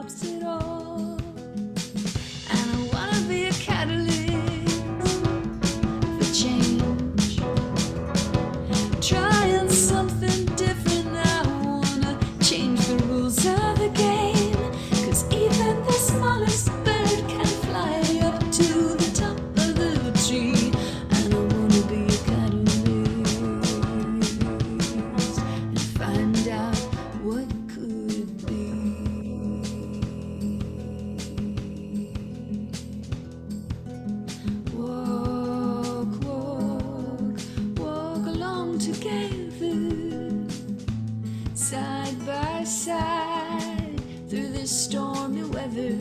stops it all. And I wanna be a catalyst for change, trying something different. I wanna change the rules of the game, 'cause even the smallest bird can fly up to the top of the tree. And I wanna be a catalyst and find out what could be. Walk, walk, walk along together, side by side, through this stormy weather.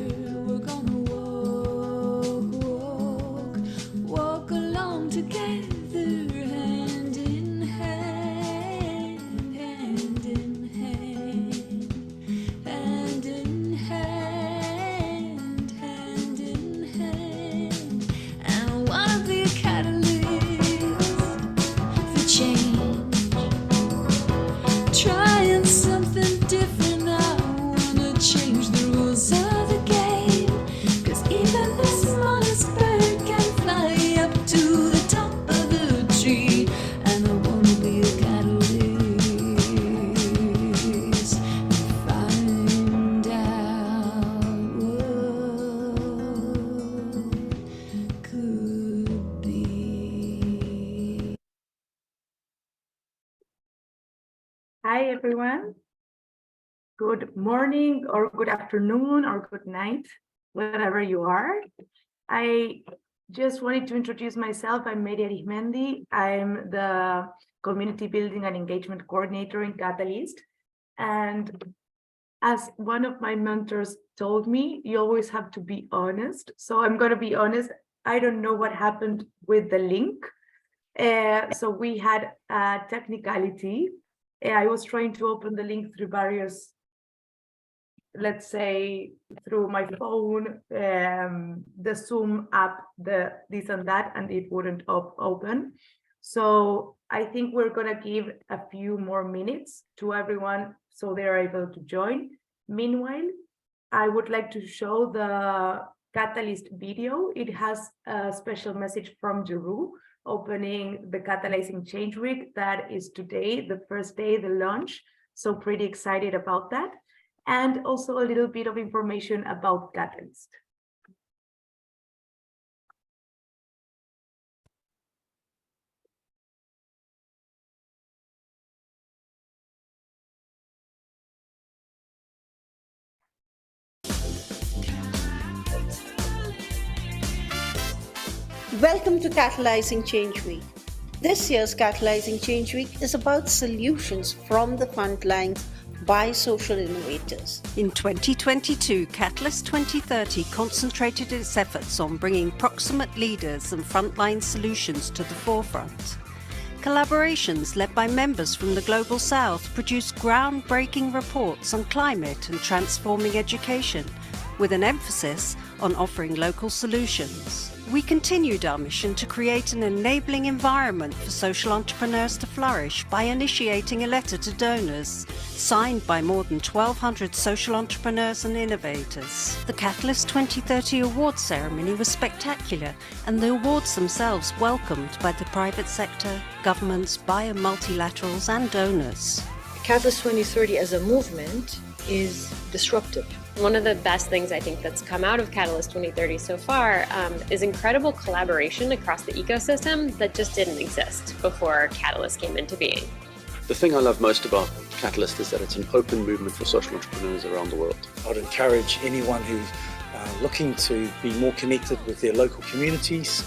We're gonna walk, walk, walk along together, hand in hand, hand in hand, hand in hand, hand in hand. And I wanna be a catalyst for change, trying something different. I wanna change the rules of the game, 'cause even the smallest bird can fly up to the top of the tree. And I wanna be a catalyst and find out what could be. Hi, everyone. Good morning or good afternoon or good night, wherever you are. I just wanted to introduce myself. I'm Mary Arismendi. I'm the Community Building and Engagement Coordinator in Catalyst. And as one of my mentors told me, you always have to be honest. So I'm going to be honest. I don't know what happened with the link. So we had a technicality. I was trying to open the link through various, let's say, through my phone, the Zoom app, this and that, and it wouldn't open. So I think we're going to give a few more minutes to everyone so they're able to join. Meanwhile, I would like to show the Catalyst video. It has a special message from Jeru opening the Catalyzing Change Week. That is today, the first day, the launch. So pretty excited about that. And also a little bit of information about Catalyst. Welcome to Catalyzing Change Week. This year's Catalyzing Change Week is about solutions from the front lines by social innovators. In 2022, Catalyst 2030 concentrated its efforts on bringing proximate leaders and frontline solutions to the forefront. Collaborations led by members from the Global South produced groundbreaking reports on climate and transforming education, with an emphasis on offering local solutions. We continued our mission to create an enabling environment for social entrepreneurs to flourish by initiating a letter to donors, signed by more than 1,200 social entrepreneurs and innovators. The Catalyst 2030 awards ceremony was spectacular, and the awards themselves welcomed by the private sector, governments, bio multilaterals and donors. Catalyst 2030 as a movement is disruptive. One of the best things I think that's come out of Catalyst 2030 so far is incredible collaboration across the ecosystem that just didn't exist before Catalyst came into being. The thing I love most about Catalyst is that it's an open movement for social entrepreneurs around the world. I'd encourage anyone who's looking to be more connected with their local communities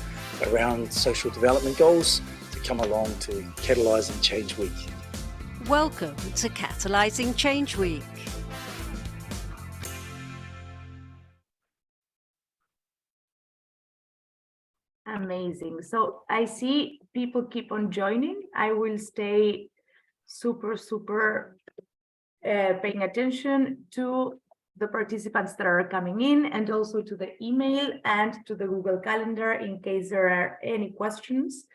around social development goals to come along to Catalyzing Change Week. Welcome to Catalyzing Change Week. Amazing. So I see people keep on joining. I will stay super paying attention to the participants that are coming in, and also to the email and to the Google Calendar in case there are any questions.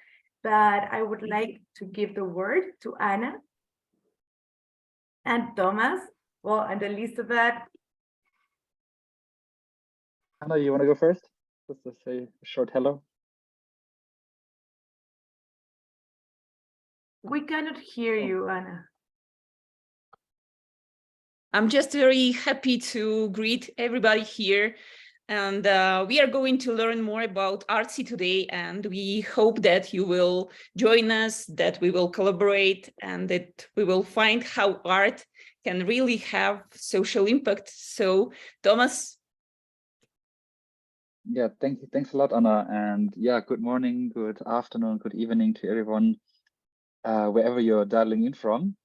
But I would like to give the word to Anna and Thomas, well, and Elizabeth Anna, you want to go first? Just to say a short hello. We cannot hear you, Anna. I'm just very happy to greet everybody here. And we are going to learn more about ArtSI today. And we hope that you will join us, that we will collaborate, and that we will find how art can really have social impact. So, Thomas. Yeah, thank you. Thanks a lot, Anna. And yeah, good morning, good afternoon, good evening to everyone, wherever you're dialing in from.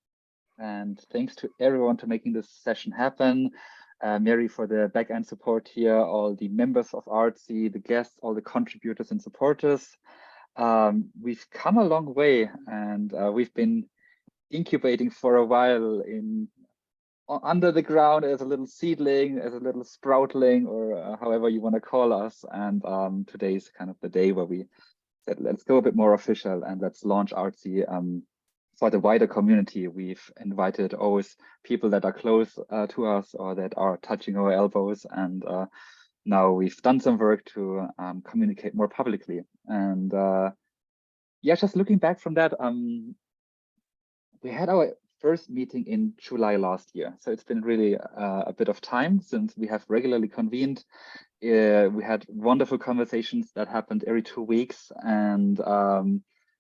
And thanks to everyone for making this session happen. Mary for the back-end support here, all the members of ArtSI, the guests, all the contributors and supporters. We've come a long way, and we've been incubating for a while under the ground as a little seedling, as a little sproutling, or however you want to call us. And today is kind of the day where we said, let's go a bit more official and let's launch ArtSI for the wider community. We've invited always people that are close to us or that are touching our elbows. And now we've done some work to communicate more publicly. And yeah, just looking back from that, we had our first meeting in July last year. So it's been really a bit of time since we have regularly convened. We had wonderful conversations that happened every 2 weeks. And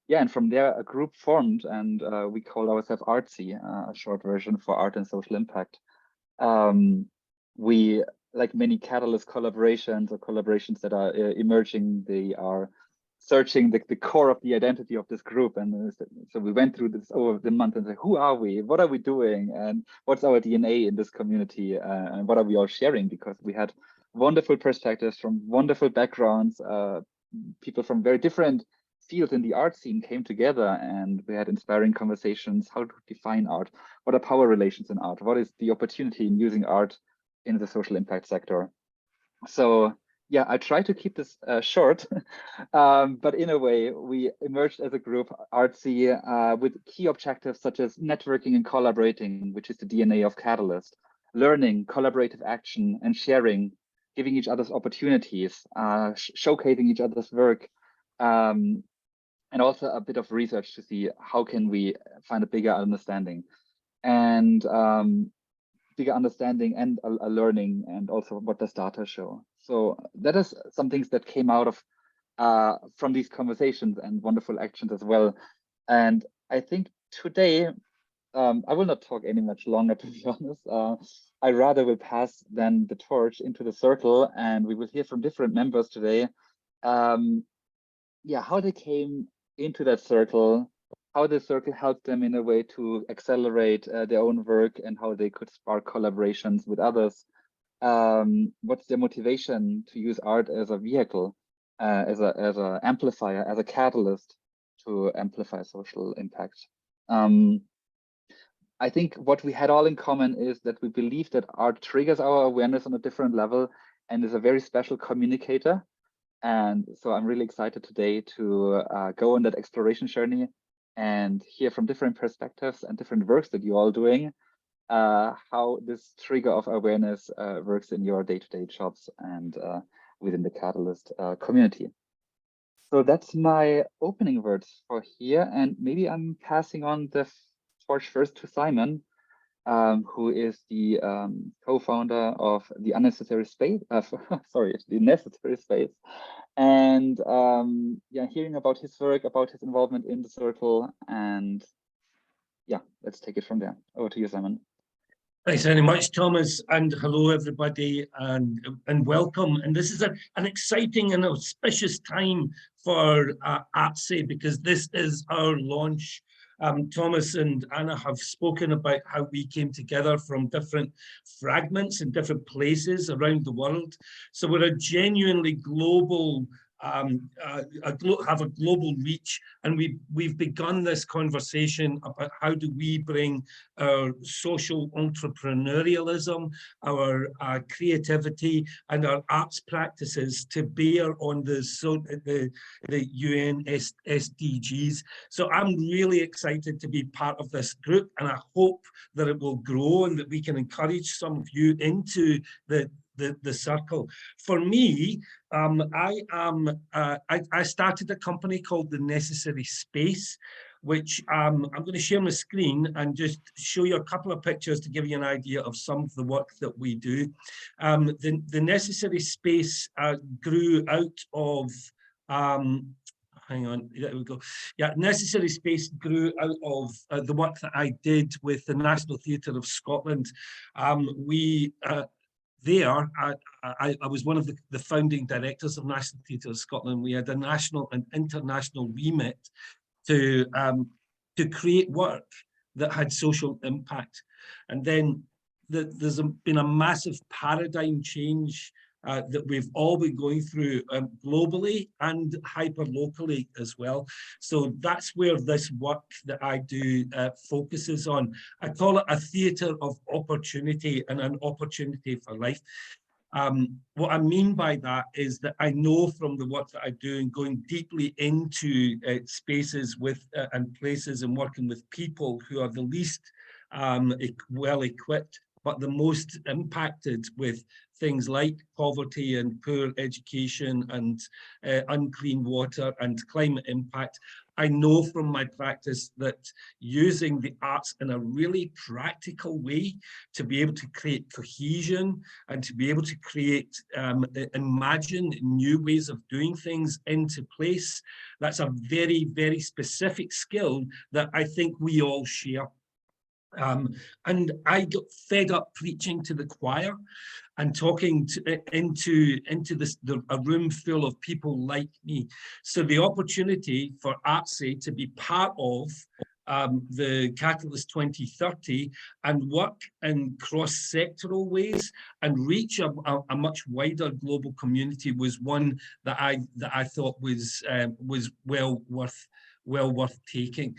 yeah, and from there a group formed, and we call ourselves ArtSI, a short version for Art and Social Impact. We, like many Catalyst collaborations or collaborations that are emerging, they are searching the core of the identity of this group. And so we went through this over the month and said, who are we? What are we doing? And what's our DNA in this community? And what are we all sharing? Because we had wonderful perspectives from wonderful backgrounds, people from very different fields in the art scene came together, and we had inspiring conversations. How to define art? What are power relations in art? What is the opportunity in using art in the social impact sector? So yeah, I try to keep this short, but in a way, we emerged as a group, ArtSI, with key objectives such as networking and collaborating, which is the DNA of Catalyst, learning, collaborative action, and sharing, giving each other's opportunities, showcasing each other's work, and also a bit of research to see how can we find a bigger understanding, and bigger understanding and a learning, and also what does data show. So that is some things that came out of from these conversations and wonderful actions as well. And I think today, I will not talk any much longer, to be honest. I rather will pass then the torch into the circle, and we will hear from different members today. Yeah, how they came into that circle, how the circle helped them in a way to accelerate their own work, and how they could spark collaborations with others. What's their motivation to use art as a vehicle, as a amplifier, as a catalyst to amplify social impact? I think what we had all in common is that we believe that art triggers our awareness on a different level and is a very special communicator. And so I'm really excited today to go on that exploration journey and hear from different perspectives and different works that you're all doing, how this trigger of awareness works in your day-to-day jobs and within the Catalyst community. So that's my opening words for here. And maybe I'm passing on the torch first to Simon, who is the co-founder of the Unnecessary Space, sorry, the Necessary Space. And yeah, hearing about his work, about his involvement in the circle, and yeah, let's take it from there. Over to you, Simon. Thanks very much, Thomas, and hello everybody, and welcome. And this is an exciting and auspicious time for ArtSI, because this is our launch. Thomas and Anna have spoken about how we came together from different fragments in different places around the world. So we're a genuinely global, have a global reach, and we've begun this conversation about how do we bring our social entrepreneurialism, our creativity, and our arts practices to bear on the UN SDGs. So I'm really excited to be part of this group, and I hope that it will grow and that we can encourage some of you into the the circle. For me, I started a company called The Necessary Space, which I'm going to share my screen and just show you a couple of pictures to give you an idea of some of the work that we do. The Necessary Space grew out of hang on, there we go. Yeah, Necessary Space grew out of the work that I did with the National Theatre of Scotland. I was one of the founding directors of National Theatre of Scotland. We had a national and international remit to create work that had social impact. And then there's been a massive paradigm change that we've all been going through globally and hyper-locally as well. So that's where this work that I do focuses on. I call it a theatre of opportunity and an opportunity for life. What I mean by that is that I know from the work that I do and going deeply into spaces with and places and working with people who are the least well equipped, but the most impacted with things like poverty and poor education and unclean water and climate impact. I know from my practice that using the arts in a really practical way to be able to create cohesion and to be able to create, imagine new ways of doing things into place, that's a very, very specific skill that I think we all share. And I got fed up preaching to the choir and talking into a room full of people like me. So the opportunity for ArtSI to be part of the Catalyst 2030 and work in cross-sectoral ways and reach a much wider global community was one that I thought was well worth taking.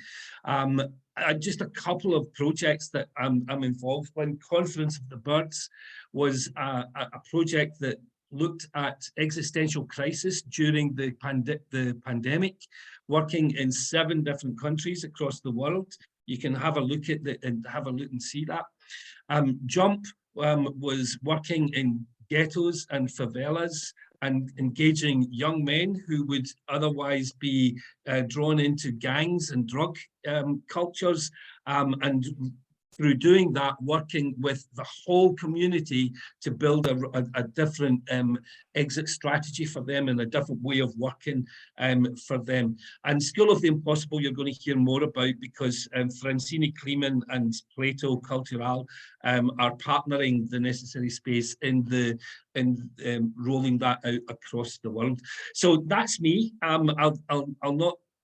Just a couple of projects that I'm involved in. Conference of the Birds was a project that looked at existential crisis during the pandemic, working in 7 different countries across the world. You can have a look at and see that. Jump was working in ghettos and favelas and engaging young men who would otherwise be drawn into gangs and drug cultures, and through doing that, working with the whole community to build a different exit strategy for them and a different way of working for them. And School of the Impossible, you're going to hear more about because Francine Kliemann and Plato Cultural are partnering The Necessary Space in rolling that out across the world. So that's me. I'll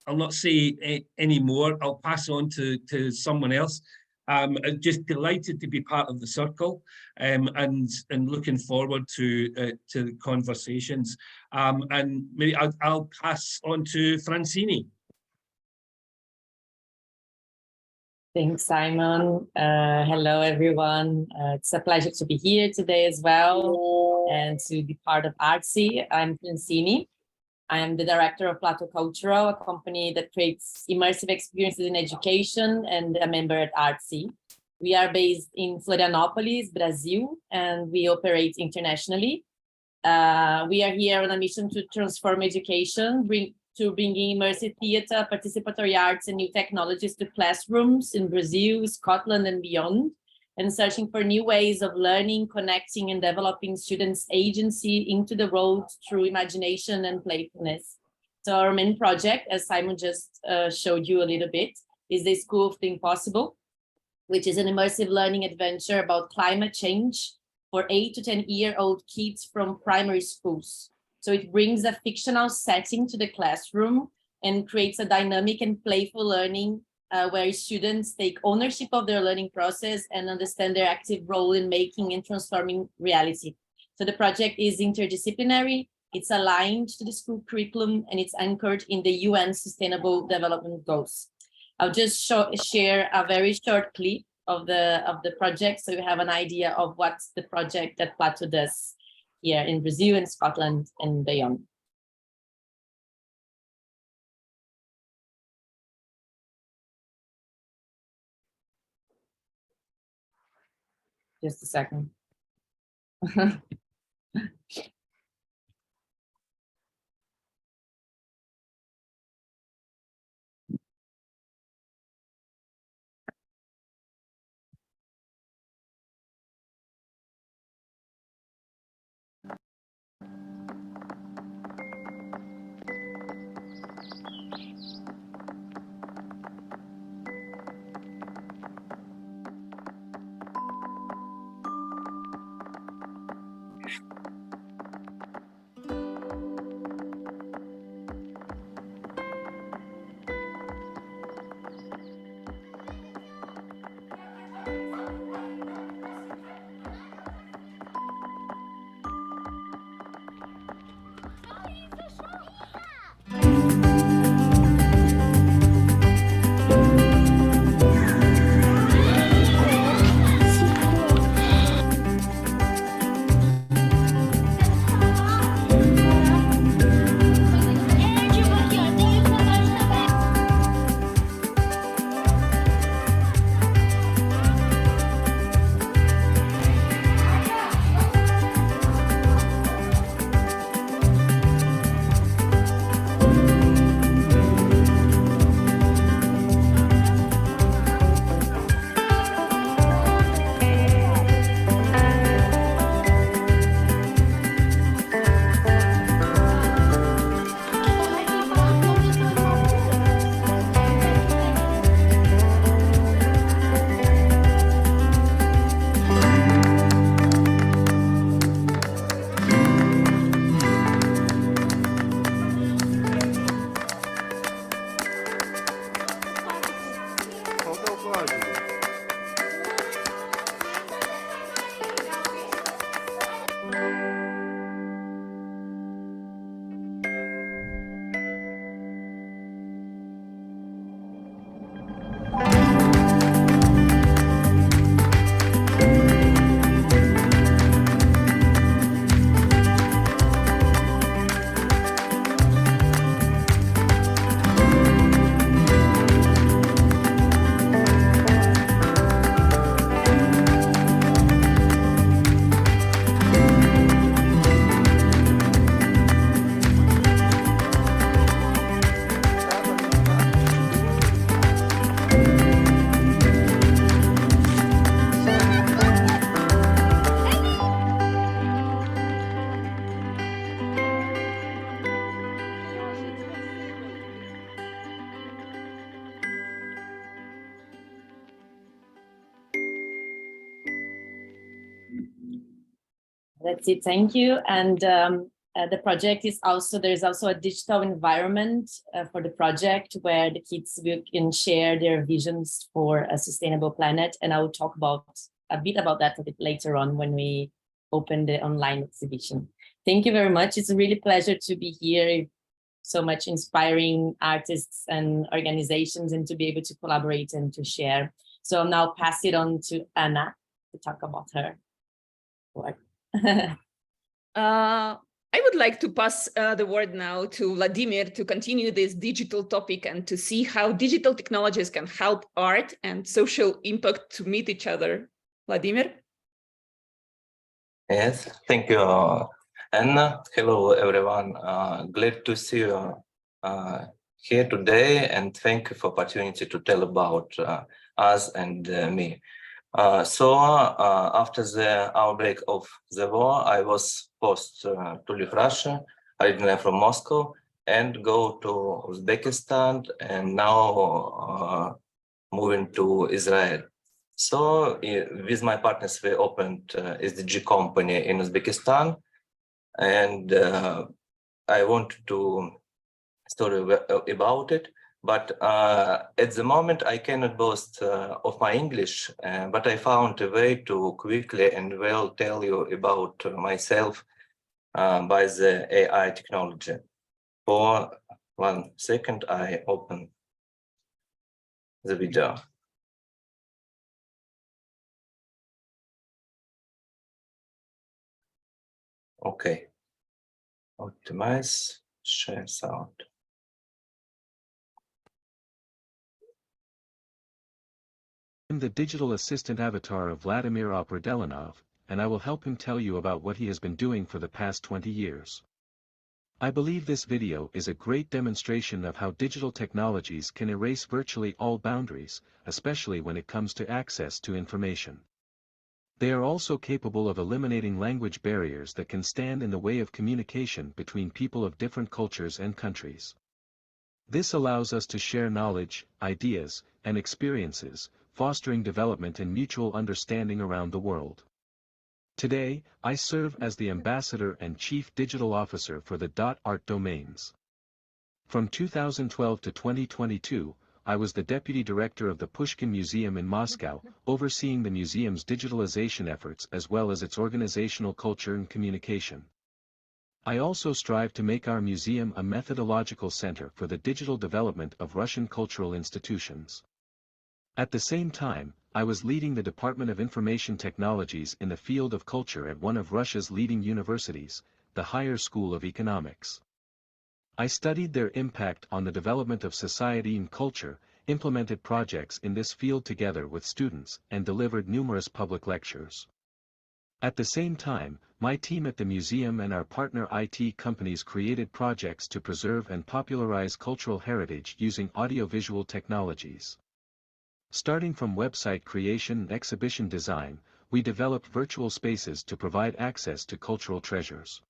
not say any more. I'll pass on to someone else. I'm just delighted to be part of the circle and looking forward to the conversations. And maybe I'll pass on to Francine. Thanks, Simon. Hello, everyone. It's a pleasure to be here today as well and to be part of ArtSI. I'm Francine. I am the director of Plato Cultural, a company that creates immersive experiences in education, and a member at ArtSI. We are based in Florianópolis, Brazil, and we operate internationally. We are here on a mission to transform education, bringing immersive theater, participatory arts, and new technologies to classrooms in Brazil, Scotland, and beyond, and searching for new ways of learning, connecting, and developing students' agency into the world through imagination and playfulness. So our main project, as Simon just showed you a little bit, is the School of the Impossible, which is an immersive learning adventure about climate change for 8 to 10-year-old kids from primary schools. So it brings a fictional setting to the classroom and creates a dynamic and playful learning where students take ownership of their learning process and understand their active role in making and transforming reality. So the project is interdisciplinary, it's aligned to the school curriculum, and it's anchored in the UN Sustainable Development Goals. I'll just share a very short clip of the project so you have an idea of what's the project that Plato does here in Brazil and Scotland and beyond. Just a second. That's it, thank you. And the project is also, there's also a digital environment for the project where the kids can share their visions for a sustainable planet. And I will talk about a bit about that a bit later on when we open the online exhibition. Thank you very much. It's a really pleasure to be here. So much inspiring artists and organizations and to be able to collaborate and to share. So I'll now pass it on to Anna to talk about her work. I would like to pass the word now to Vladimir to continue this digital topic and to see how digital technologies can help art and social impact to meet each other. Vladimir? Yes, thank you, Anna. Hello, everyone. Glad to see you here today, and thank you for opportunity to tell about us and me. After the outbreak of the war, I was forced to leave Russia, originally from Moscow, and go to Uzbekistan, and now moving to Israel. So with my partners, we opened SDG company in Uzbekistan, and I wanted to story about it. But at the moment, I cannot boast of my English, but I found a way to quickly and well tell you about myself by the AI technology. For 1 second, I open the video. Okay, optimize, share sound. I'm the digital assistant avatar of Vladimir Opredelenov, and I will help him tell you about what he has been doing for the past 20 years. I believe this video is a great demonstration of how digital technologies can erase virtually all boundaries, especially when it comes to access to information. They are also capable of eliminating language barriers that can stand in the way of communication between people of different cultures and countries. This allows us to share knowledge, ideas, and experiences, fostering development and mutual understanding around the world. Today, I serve as the Ambassador and Chief Digital Officer for the .art domains. From 2012 to 2022, I was the Deputy Director of the Pushkin Museum in Moscow, overseeing the museum's digitalization efforts as well as its organizational culture and communication. I also strive to make our museum a methodological center for the digital development of Russian cultural institutions. At the same time, I was leading the Department of Information Technologies in the field of culture at one of Russia's leading universities, the Higher School of Economics. I studied their impact on the development of society and culture, implemented projects in this field together with students, and delivered numerous public lectures. At the same time, my team at the museum and our partner IT companies created projects to preserve and popularize cultural heritage using audiovisual technologies. Starting from website creation and exhibition design, we developed virtual spaces to provide access to cultural treasures.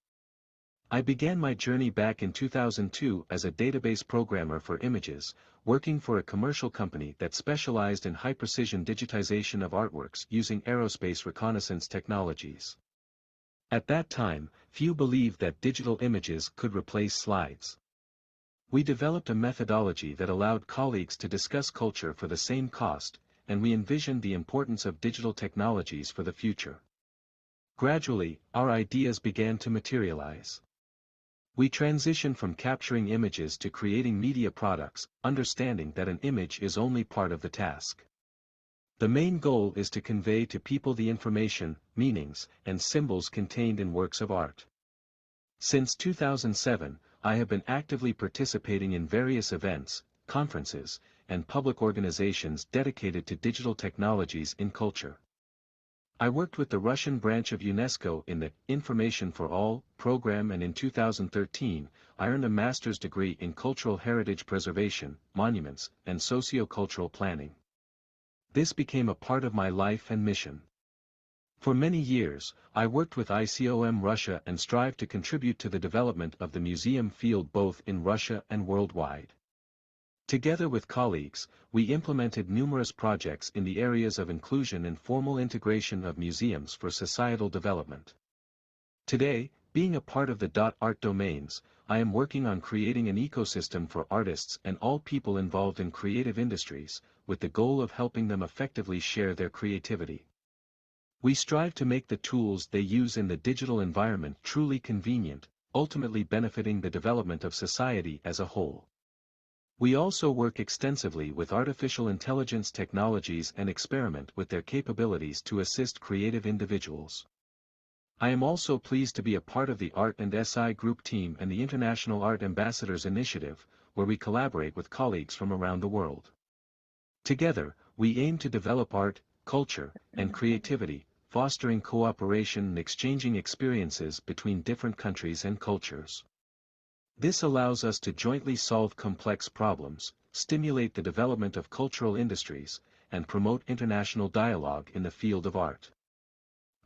I began my journey back in 2002 as a database programmer for images, working for a commercial company that specialized in high-precision digitization of artworks using aerospace reconnaissance technologies. At that time, few believed that digital images could replace slides. We developed a methodology that allowed colleagues to discuss culture for the same cost, and we envisioned the importance of digital technologies for the future. Gradually, our ideas began to materialize. We transitioned from capturing images to creating media products, understanding that an image is only part of the task. The main goal is to convey to people the information, meanings, and symbols contained in works of art. Since 2007, I have been actively participating in various events, conferences, and public organizations dedicated to digital technologies in culture. I worked with the Russian branch of UNESCO in the Information for All program, and in 2013, I earned a master's degree in cultural heritage preservation, monuments, and socio-cultural planning. This became a part of my life and mission. For many years, I worked with ICOM Russia and strived to contribute to the development of the museum field both in Russia and worldwide. Together with colleagues, we implemented numerous projects in the areas of inclusion and formal integration of museums for societal development. Today, being a part of the .art domains, I am working on creating an ecosystem for artists and all people involved in creative industries, with the goal of helping them effectively share their creativity. We strive to make the tools they use in the digital environment truly convenient, ultimately benefiting the development of society as a whole. We also work extensively with artificial intelligence technologies and experiment with their capabilities to assist creative individuals. I am also pleased to be a part of the Art and SI Group team and the International Art Ambassadors Initiative, where we collaborate with colleagues from around the world. Together, we aim to develop art, culture, and creativity, fostering cooperation and exchanging experiences between different countries and cultures. This allows us to jointly solve complex problems, stimulate the development of cultural industries, and promote international dialogue in the field of art.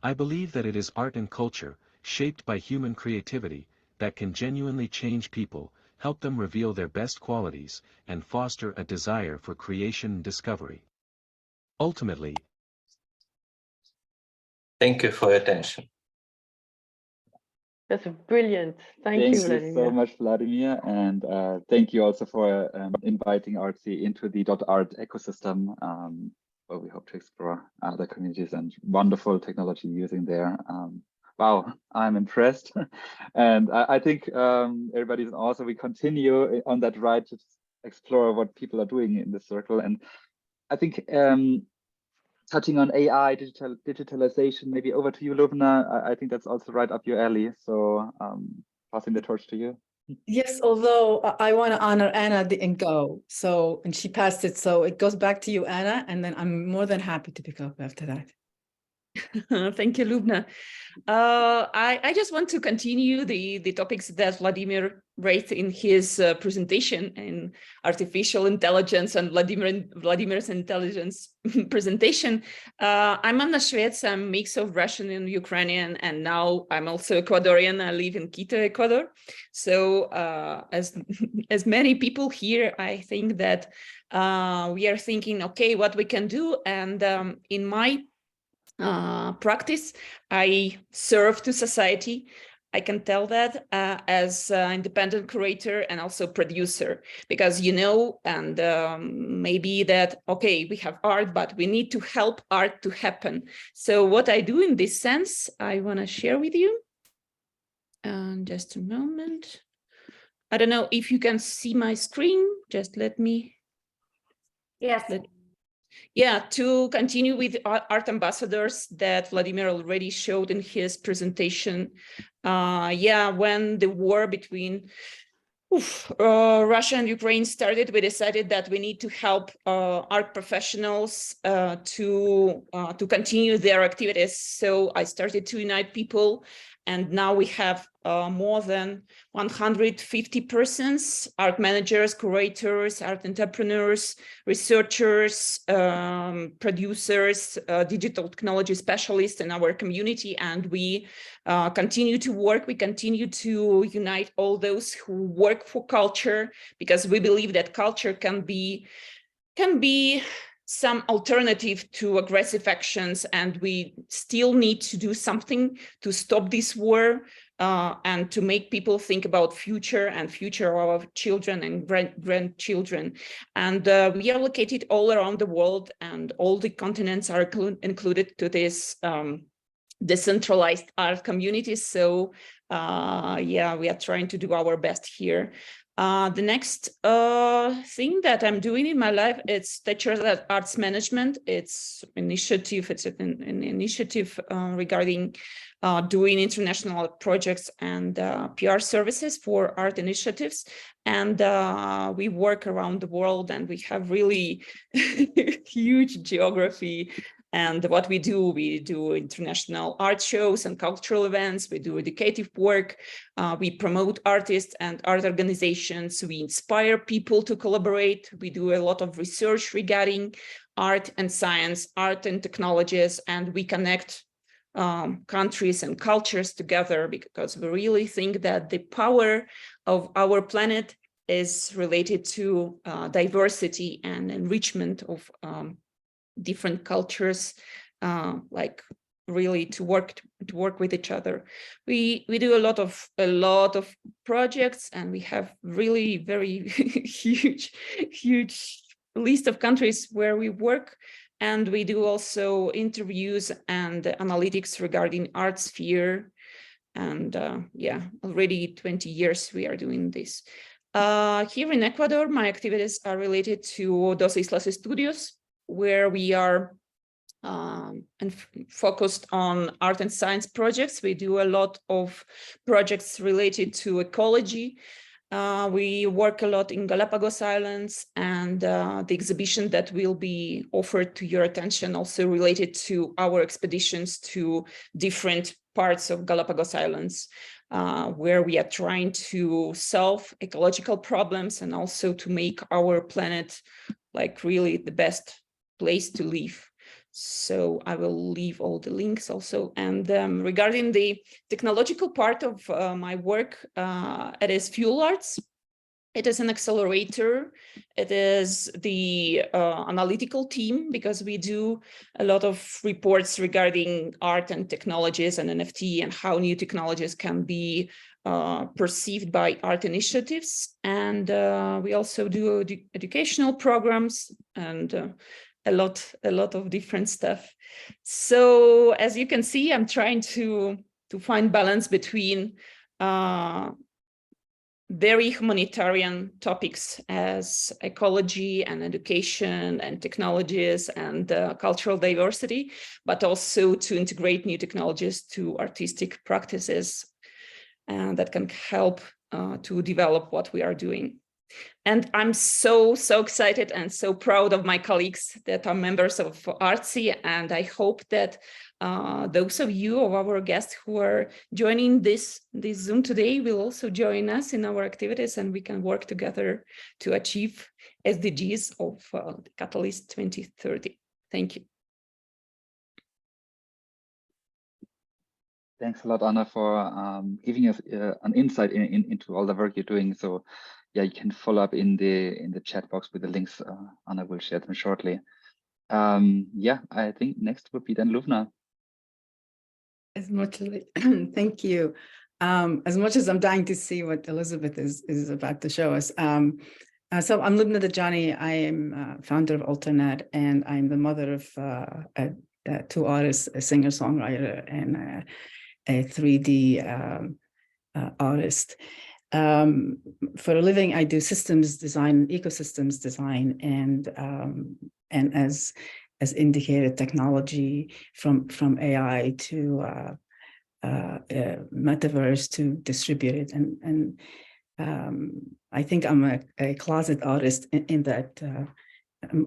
I believe that it is art and culture, shaped by human creativity, that can genuinely change people, help them reveal their best qualities, and foster a desire for creation and discovery. Ultimately, Thank you for your attention. That's brilliant. Thank you, Vladimir. Thank you so much, Vladimir, and thank you also for inviting ArtSI into the .art ecosystem, where we hope to explore other communities and wonderful technology using there. Wow, I'm impressed, and I think everybody's awesome. We continue on that ride to explore what people are doing in this circle, and I think touching on AI, digitalization, maybe over to you, Lubna. I think that's also right up your alley. So passing the torch to you. Yes, although I want to honor Anna didn't go, and she passed it. So it goes back to you, Anna, and then I'm more than happy to pick up after that. Thank you, Lubna. I just want to continue the topics that Vladimir raised in his presentation in artificial intelligence and Vladimir's intelligence presentation. I'm Anna Shvets. I'm a mix of Russian and Ukrainian, and now I'm also Ecuadorian. I live in Quito, Ecuador. So as many people here, I think that we are thinking, okay, what we can do. And in my practice, I serve to society. I can tell that as an independent curator and also producer, because and maybe that, okay, we have art, but we need to help art to happen. So what I do in this sense, I want to share with you. Just a moment. I don't know if you can see my screen. Just let me. Yes. Yeah, to continue with art ambassadors that Vladimir already showed in his presentation. When the war between Russia and Ukraine started, we decided that we need to help art professionals to continue their activities. So I started to unite people, and now we have more than 150 persons, art managers, curators, art entrepreneurs, researchers, producers, digital technology specialists in our community. And we continue to work. We continue to unite all those who work for culture, because we believe that culture can be some alternative to aggressive actions, and we still need to do something to stop this war and to make people think about future of our children and grandchildren. And we are located all around the world, and all the continents are included to this decentralized art community. So we are trying to do our best here. The next thing that I'm doing in my life, it's Teachers at Arts Management. It's initiative. It's an initiative regarding doing international projects and PR services for art initiatives. And we work around the world, and we have really huge geography. And what we do international art shows and cultural events. We do educative work. We promote artists and art organizations. We inspire people to collaborate. We do a lot of research regarding art and science, art and technologies, and we connect countries and cultures together, because we really think that the power of our planet is related to diversity and enrichment of different cultures, like really to work with each other. We do a lot of projects, and we have really very huge list of countries where we work. And we do also interviews and analytics regarding art sphere. And already 20 years we are doing this. Here in Ecuador, my activities are related to Dos Islas Studios, where we are focused on art and science projects. We do a lot of projects related to ecology. We work a lot in Galapagos Islands, and the exhibition that will be offered to your attention also related to our expeditions to different parts of Galapagos Islands, where we are trying to solve ecological problems and also to make our planet like really the best place to live. So I will leave all the links also. And regarding the technological part of my work, it is Fuel Arts. It is an accelerator. It is the analytical team, because we do a lot of reports regarding art and technologies and NFT and how new technologies can be perceived by art initiatives. And we also do educational programs and a lot of different stuff. So as you can see, I'm trying to find balance between very humanitarian topics as ecology and education and technologies and cultural diversity, but also to integrate new technologies to artistic practices that can help to develop what we are doing. And I'm so excited and so proud of my colleagues that are members of ArtSI. And I hope that those of you, of our guests who are joining this Zoom today, will also join us in our activities, and we can work together to achieve SDGs of Catalyst 2030. Thank you. Thanks a lot, Anna, for giving us an insight into all the work you're doing. So, yeah, you can follow up in the chat box with the links. Anna will share them shortly. Yeah, I think next would be then Lubna. Thank you. As much as I'm dying to see what Elizabeth is about to show us. So I'm Lubna Dajani. I am founder of Alternet, and I'm the mother of two artists, a singer-songwriter and a 3D artist. For a living, I do systems design, ecosystems design, and as indicated, technology from AI to metaverse to distributed, and I think I'm a closet artist in that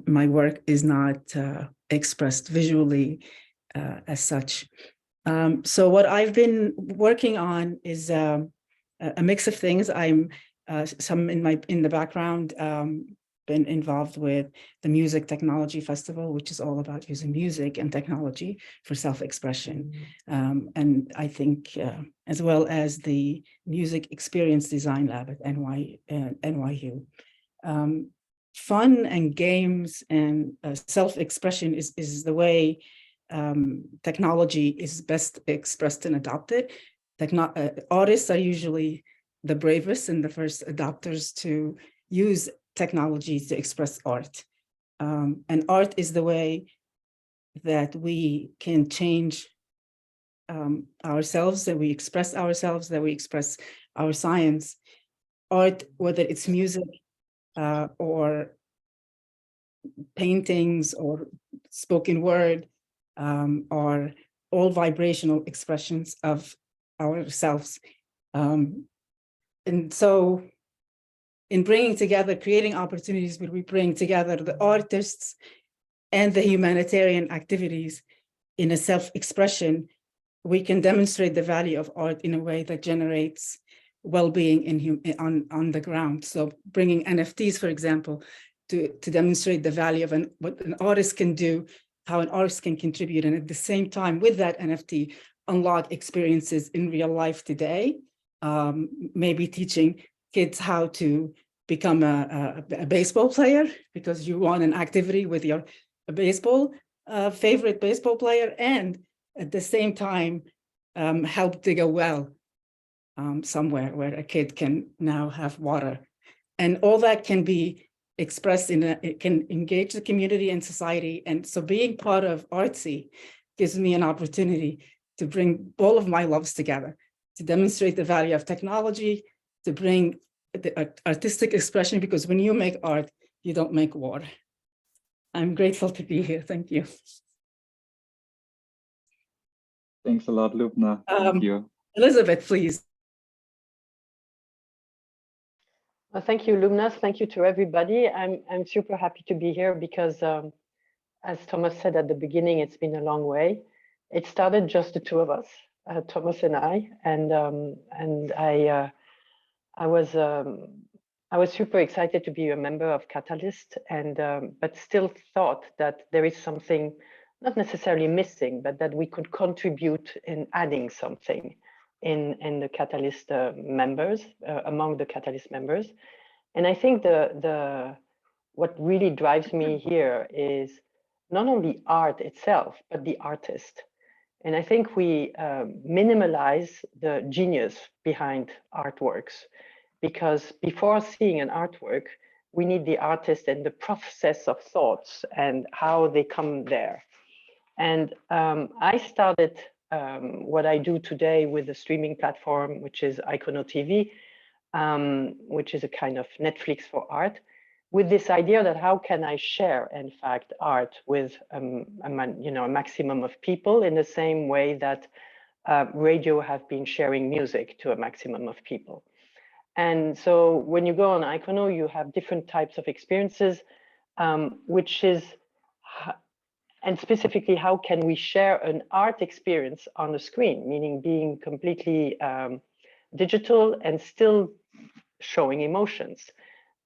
my work is not expressed visually as such. So what I've been working on is a mix of things. I'm some in the background been involved with the Music Technology Festival, which is all about using music and technology for self-expression. And I think as well as the Music Experience Design Lab at NYU. Fun and games and self-expression is the way technology is best expressed and adopted. Artists are usually the bravest and the first adopters to use technology to express art. And art is the way that we can change ourselves, that we express ourselves, that we express our science. Art, whether it's music or paintings or spoken word, are all vibrational expressions of ourselves. And so in bringing together, creating opportunities where we bring together the artists and the humanitarian activities in a self-expression, we can demonstrate the value of art in a way that generates well-being on the ground. So bringing NFTs, for example, to demonstrate the value of what an artist can do, how an artist can contribute, and at the same time with that NFT, unlock experiences in real life today, maybe teaching kids how to become a baseball player because you want an activity with your favorite baseball player, and at the same time help dig a well somewhere where a kid can now have water. And all that can be expressed it can engage the community and society. And so being part of ArtSI gives me an opportunity to bring all of my loves together, to demonstrate the value of technology, to bring the artistic expression, because when you make art, you don't make war. I'm grateful to be here. Thank you. Thanks a lot, Lubna. Thank you. Elizabeth, please. Well, thank you, Lubna. Thank you to everybody. I'm super happy to be here because, as Thomas said at the beginning, it's been a long way. It started just the two of us, Thomas and I, and I was super excited to be a member of Catalyst, and but still thought that there is something not necessarily missing, but that we could contribute in adding something in the Catalyst members, among the Catalyst members. And I think what really drives me here is not only art itself, but the artist. And I think we minimalize the genius behind artworks, because before seeing an artwork, we need the artist and the process of thoughts and how they come there. And I started what I do today with a streaming platform, which is Icono TV, which is a kind of Netflix for art, with this idea that how can I share, in fact, art with a maximum of people, in the same way that radio have been sharing music to a maximum of people. And so when you go on Icono, you have different types of experiences, which is, and specifically, how can we share an art experience on the screen, meaning being completely digital and still showing emotions.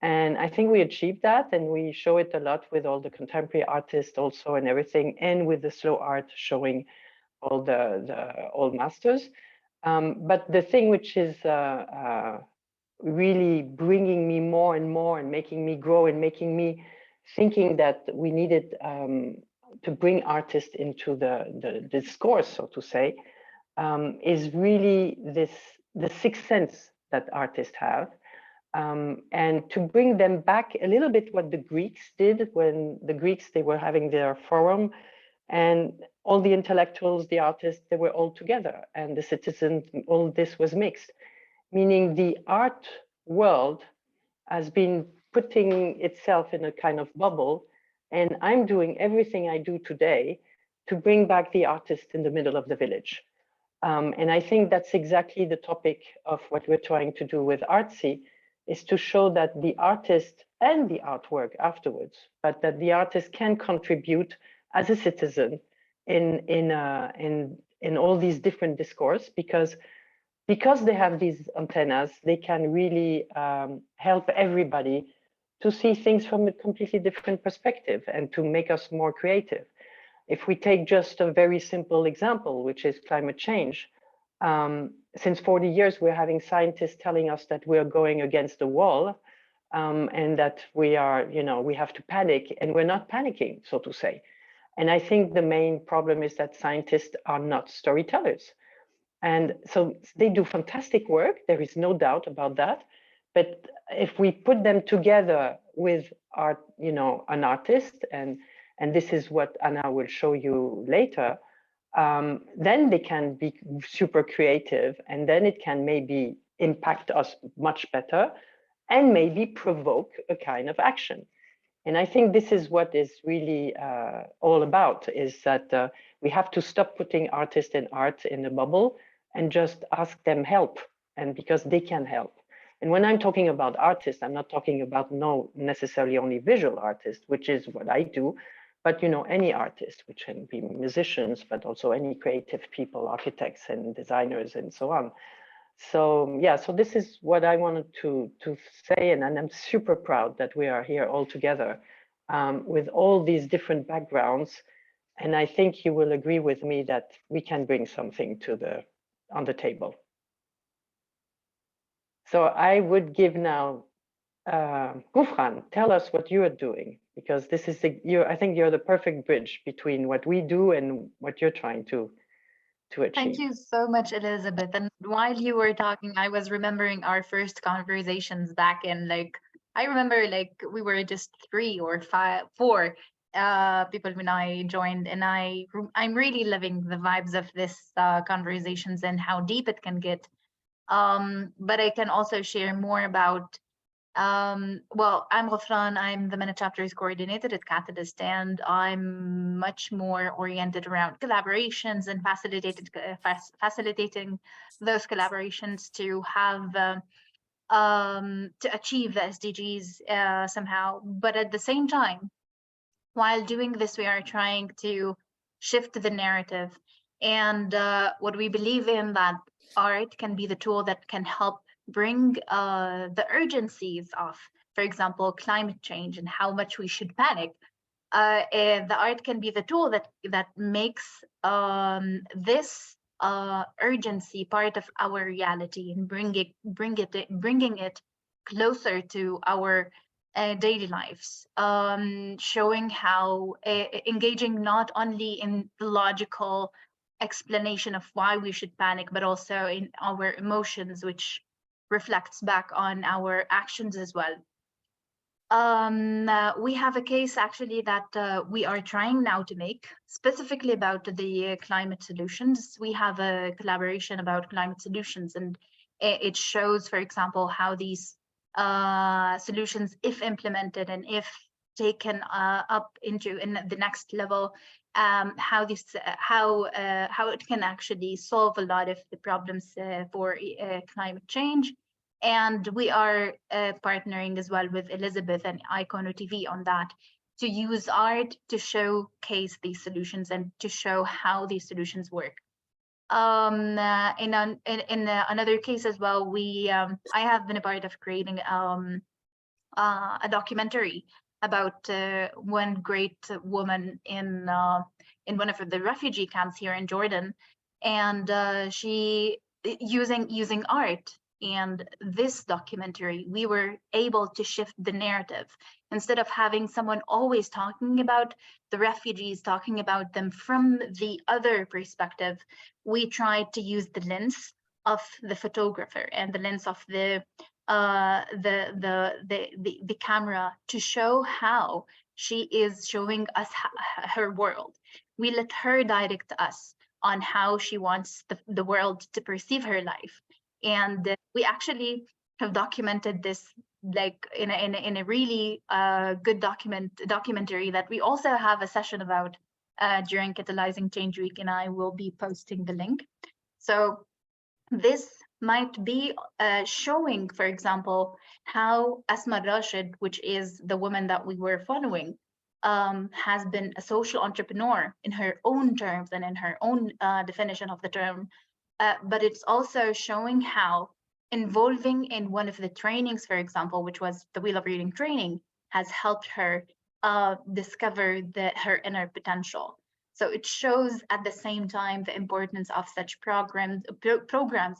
And I think we achieved that, and we show it a lot with all the contemporary artists also and everything, and with the slow art showing all the old masters. But the thing which is really bringing me more and more and making me grow and making me thinking that we needed to bring artists into the discourse, so to say, is really the sixth sense that artists have. And to bring them back a little bit what the Greeks did when the Greeks, they were having their forum, and all the intellectuals, the artists, they were all together, and the citizens, all this was mixed, meaning the art world has been putting itself in a kind of bubble, and I'm doing everything I do today to bring back the artist in the middle of the village. And I think that's exactly the topic of what we're trying to do with ArtSI, is to show that the artist and the artwork afterwards, but that the artist can contribute as a citizen in all these different discourse, because they have these antennas, they can really help everybody to see things from a completely different perspective and to make us more creative. If we take just a very simple example, which is climate change, since 40 years, we're having scientists telling us that we're going against the wall, and that we are, we have to panic, and we're not panicking, so to say. And I think the main problem is that scientists are not storytellers. And so they do fantastic work, there is no doubt about that. But if we put them together with art, an artist, and this is what Anna will show you later, then they can be super creative, and then it can maybe impact us much better and maybe provoke a kind of action. And I think this is what is really all about, is that we have to stop putting artists and art in a bubble and just ask them help, and because they can help. And when I'm talking about artists, I'm not talking about necessarily only visual artists, which is what I do, but any artist, which can be musicians, but also any creative people, architects and designers and so on. So yeah, so this is what I wanted to say, and I'm super proud that we are here all together with all these different backgrounds. And I think you will agree with me that we can bring something on the table. So I would give now, Ghufran, tell us what you are doing, because this is I think you're the perfect bridge between what we do and what you're trying to achieve. Thank you so much, Elizabeth. And while you were talking, I was remembering our first conversations back in, I remember we were just 3 or 4 people when I joined, and I'm really living the vibes of this conversations and how deep it can get. But I can also share more about, well, I'm Ghufran, I'm the MENA chapters coordinator at Catalyst, and I'm much more oriented around collaborations and facilitating those collaborations to have, to achieve the SDGs somehow. But at the same time, while doing this, we are trying to shift the narrative. And what we believe in, that art can be the tool that can help bring the urgencies of, for example, climate change and how much we should panic. The art can be the tool that makes this urgency part of our reality and bringing it closer to our daily lives, showing how engaging not only in the logical explanation of why we should panic, but also in our emotions, which reflects back on our actions as well. We have a case actually that we are trying now to make specifically about the climate solutions. We have a collaboration about climate solutions, and it shows, for example, how these solutions, if implemented and if taken up into the next level, how it can actually solve a lot of the problems for climate change. And we are partnering as well with Elizabeth and Icono TV on that, to use art to showcase these solutions and to show how these solutions work. In another case as well, I have been a part of creating a documentary about one great woman in one of the refugee camps here in Jordan, and she using art. And this documentary, we were able to shift the narrative. Instead of having someone always talking about the refugees, talking about them from the other perspective, we tried to use the lens of the photographer and the lens of the camera to show how she is showing us her world. We let her direct us on how she wants the world to perceive her life. And we actually have documented this like in a really good documentary that we also have a session about during Catalyzing Change Week, and I will be posting the link. So this might be showing, for example, how Asma Rashid, which is the woman that we were following, has been a social entrepreneur in her own terms and in her own definition of the term. But it's also showing how involving in one of the trainings, for example, which was the Wheel of Reading training, has helped her discover her inner potential. So it shows at the same time the importance of such programs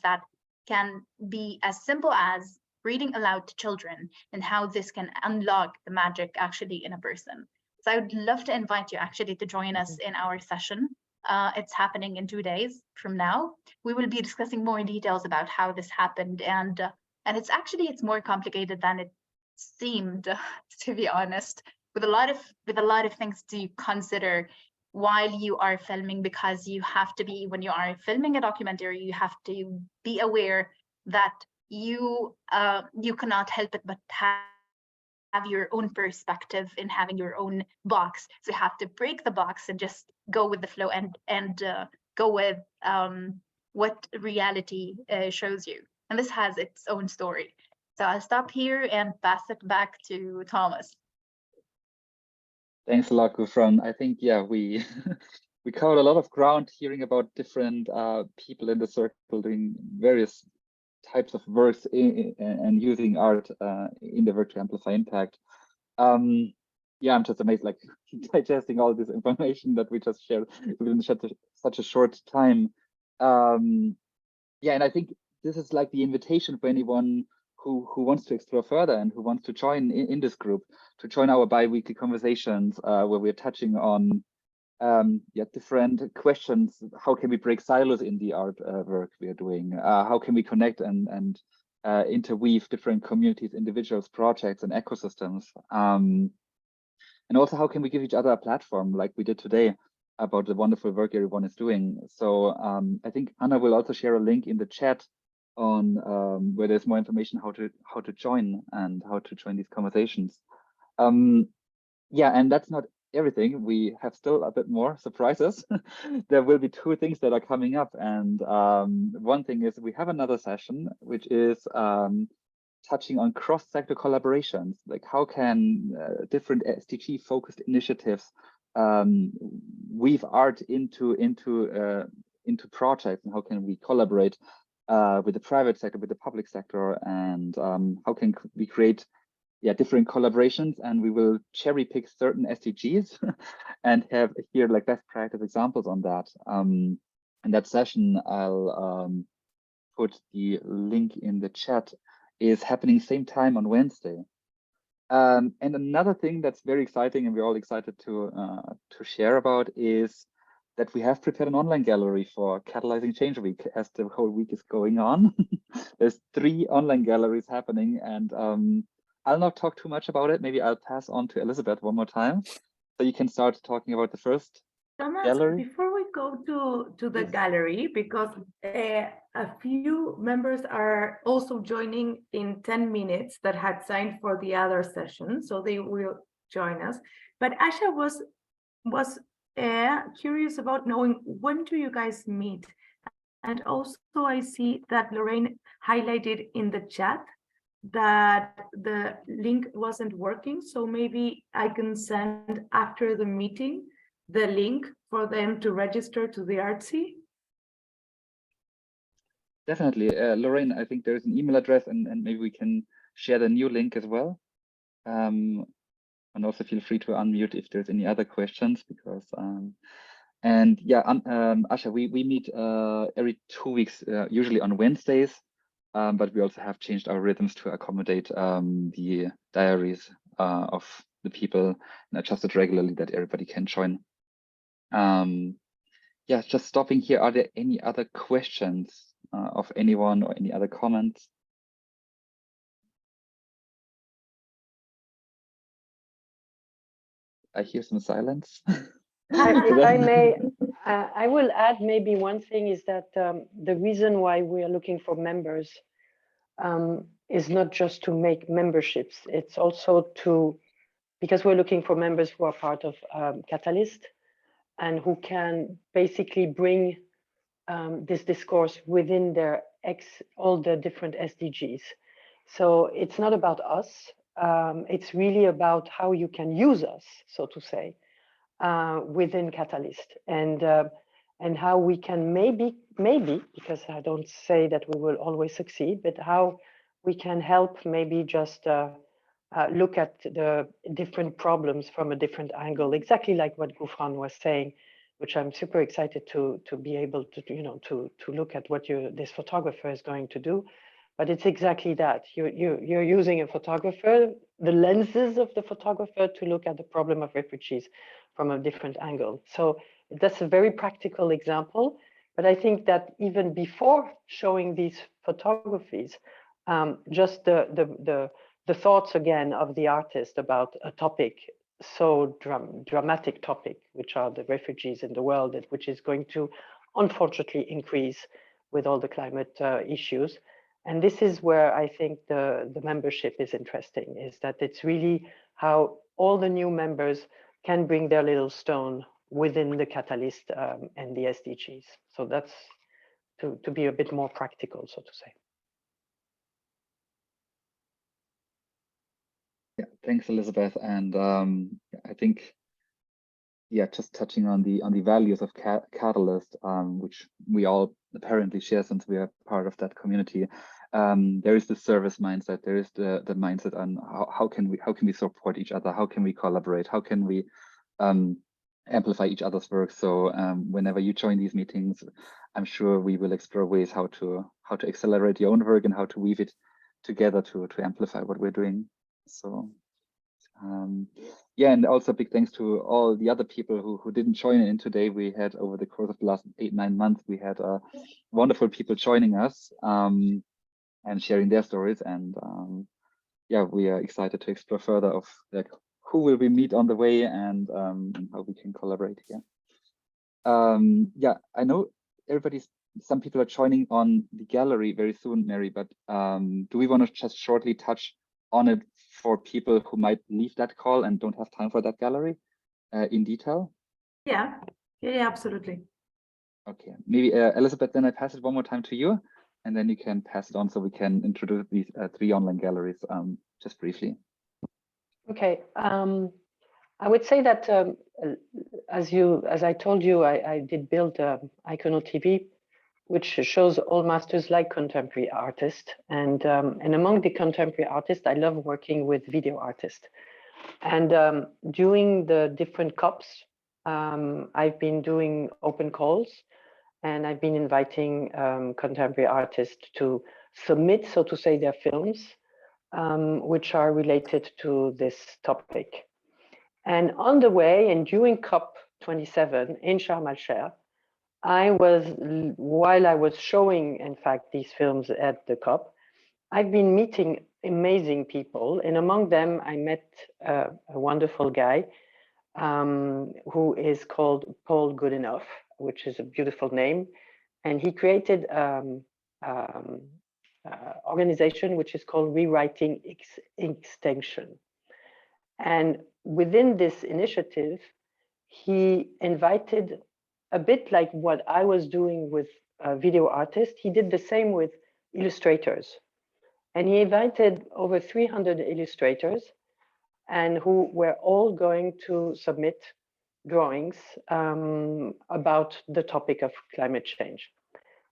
that can be as simple as reading aloud to children, and how this can unlock the magic actually in a person. So I would love to invite you actually to join us in our session. It's happening in 2 days from now. We will be discussing more details about how this happened, and it's more complicated than it seemed, to be honest, with a lot of things to consider while you are filming, because you have to be, when you are filming a documentary, you have to be aware that you cannot help it but have your own perspective in having your own box. So you have to break the box and just go with the flow and go with what reality shows you. And this has its own story. So I'll stop here and pass it back to Thomas. Thanks a lot, Ghufran. I think, yeah, we we covered a lot of ground, hearing about different people in the circle doing various types of works and using art in the work to amplify impact. Yeah, I'm just amazed, like digesting all this information that we just shared within such a short time. Yeah, and I think this is like the invitation for anyone who wants to explore further and who wants to join in this group, to join our bi-weekly conversations where we're touching on different questions. How can we break silos in the art work we are doing? How can we connect and interweave different communities, individuals, projects, and ecosystems? And also, how can we give each other a platform like we did today about the wonderful work everyone is doing? So I think Anna will also share a link in the chat on where there's more information how to join and how to join these conversations. Yeah, and that's not everything. We have still a bit more surprises. There will be 2 things that are coming up, and one thing is we have another session which is touching on cross-sector collaborations, like how can different SDG focused initiatives weave art into projects, and how can we collaborate with the private sector, with the public sector, and how can we create different collaborations. And we will cherry pick certain SDGs and have here like best practice examples on that. In that session, I'll put the link in the chat, is happening same time on Wednesday. And another thing that's very exciting and we're all excited to share about is that we have prepared an online gallery for Catalyzing Change Week as the whole week is going on. There's 3 online galleries happening, and I'll not talk too much about it. Maybe I'll pass on to Elizabeth one more time, so you can start talking about the first gallery. Before we go to the gallery, because a few members are also joining in 10 minutes that had signed for the other session, so they will join us. But Asha was curious about knowing, when do you guys meet And also I see that Lorraine highlighted in the chat that the link wasn't working. So maybe I can send after the meeting the link for them to register to the ArtSI. Definitely. Lorraine, I think there's an email address and maybe we can share the new link as well. And also feel free to unmute if there's any other questions because, and yeah, Asha, we meet every 2 weeks, usually on Wednesdays, but we also have changed our rhythms to accommodate the diaries of the people and adjusted regularly that everybody can join. Yeah, just stopping here. Are there any other questions of anyone or any other comments? I hear some silence. If I may, I will add maybe one thing is that the reason why we are looking for members is not just to make memberships. It's also because we're looking for members who are part of Catalyst and who can basically bring this discourse within all the different SDGs. So it's not about us. It's really about how you can use us, so to say, within Catalyst, and how we can maybe, because I don't say that we will always succeed, but how we can help maybe just look at the different problems from a different angle, exactly like what Ghufran was saying, which I'm super excited to be able to, to look at what this photographer is going to do. But it's exactly that. You're using a photographer, the lenses of the photographer, to look at the problem of refugees from a different angle. So that's a very practical example. But I think that even before showing these photographies, just the thoughts again of the artist about a topic, so dramatic topic, which are the refugees in the world, which is going to unfortunately increase with all the climate issues. And this is where I think the membership is interesting, is that it's really how all the new members can bring their little stone within the Catalyst and the SDGs. So that's to be a bit more practical, so to say. Yeah, thanks, Elizabeth. And I think, yeah, just touching on the values of Catalyst, which we all apparently share since we are part of that community. There is the service mindset. There is the mindset on how can we support each other? How can we collaborate? How can we amplify each other's work? So whenever you join these meetings, I'm sure we will explore ways how to accelerate your own work and how to weave it together to amplify what we're doing. So yeah, and also big thanks to all the other people who didn't join in today. We had, over the course of the last 8-9 months, we had wonderful people joining us and sharing their stories. And yeah, we are excited to explore further of like who will we meet on the way and how we can collaborate here. Yeah, I know some people are joining on the gallery very soon, Mary, but do we want to just shortly touch on it for people who might leave that call and don't have time for that gallery in detail? Yeah, absolutely. Okay, maybe Elizabeth, then I pass it one more time to you, and then you can pass it on so we can introduce these 3 online galleries just briefly. Okay, I would say that as I told you, I did build Icono TV, which shows all masters like contemporary artists. And among the contemporary artists, I love working with video artists. And during the different COPs, I've been doing open calls, and I've been inviting contemporary artists to submit, so to say, their films, which are related to this topic. And on the way, and during COP27 in Sharm el-Sheikh, while I was showing, in fact, these films at the COP, I've been meeting amazing people. And among them, I met a wonderful guy who is called Paul Goodenough, which is a beautiful name. And he created organization which is called Rewriting Extinction. And within this initiative, he invited, a bit like what I was doing with video artist, he did the same with illustrators. And he invited over 300 illustrators, and who were all going to submit drawings about the topic of climate change.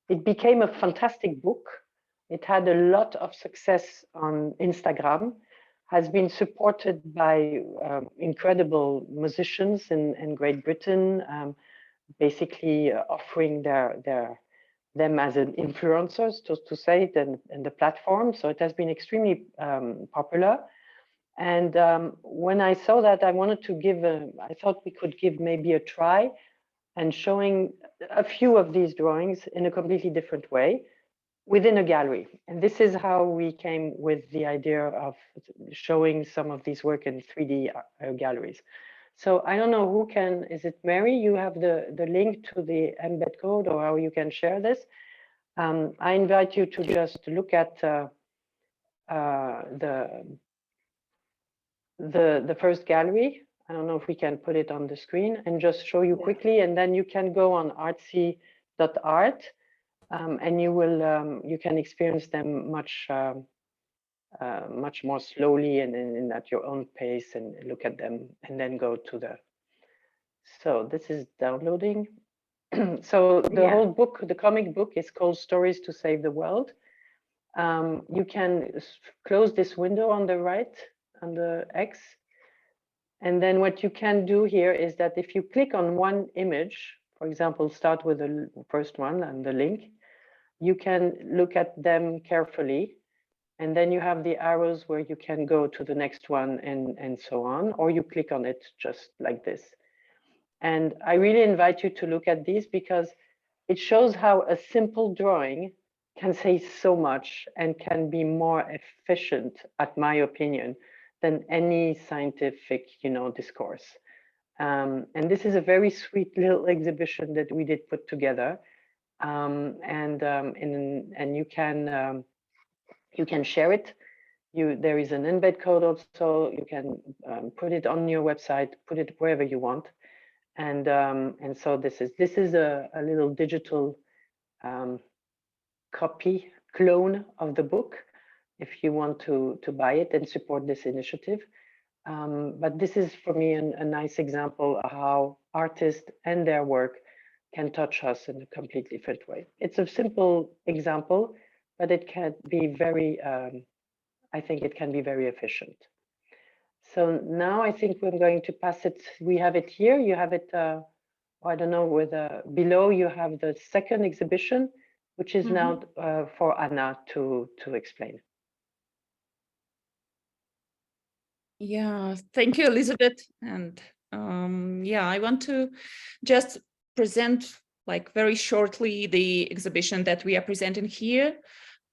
It became a fantastic book. It had a lot of success on Instagram, has been supported by incredible musicians in Great Britain, basically offering them as an influencers, to say it, and the platform. So it has been extremely popular. And when I saw that, I wanted to I thought we could give maybe a try and showing a few of these drawings in a completely different way within a gallery. And this is how we came with the idea of showing some of these work in 3D galleries. So I don't know who can, is it Mary? You have the link to the embed code, or how you can share this. I invite you to just look at the first gallery. I don't know if we can put it on the screen and just show you quickly, and then you can go on artsy.art and you can experience them much more slowly and at your own pace, and look at them, and then go to the. So this is downloading. So the whole book, the comic book, is called Stories to Save the World. You can close this window on the right, on the X. And then what you can do here is that if you click on one image, for example, start with the first one and the link, you can look at them carefully. And then you have the arrows where you can go to the next one and so on, or you click on it just like this. And I really invite you to look at these, because it shows how a simple drawing can say so much and can be more efficient, at my opinion, than any scientific, discourse. And this is a very sweet little exhibition that we did put together, and you can share it. There is an embed code also. You can put it on your website, put it wherever you want, and so this is a little digital clone of the book, if you want to buy it and support this initiative. But this is, for me, a nice example of how artists and their work can touch us in a completely different way. It's a simple example, but it can be very, I think it can be very efficient. So now I think we're going to pass it. We have it here. You have it, I don't know, below you have the second exhibition, which is now for Anna to explain. Yeah, thank you, Elizabeth. And I want to just present, like, very shortly the exhibition that we are presenting here.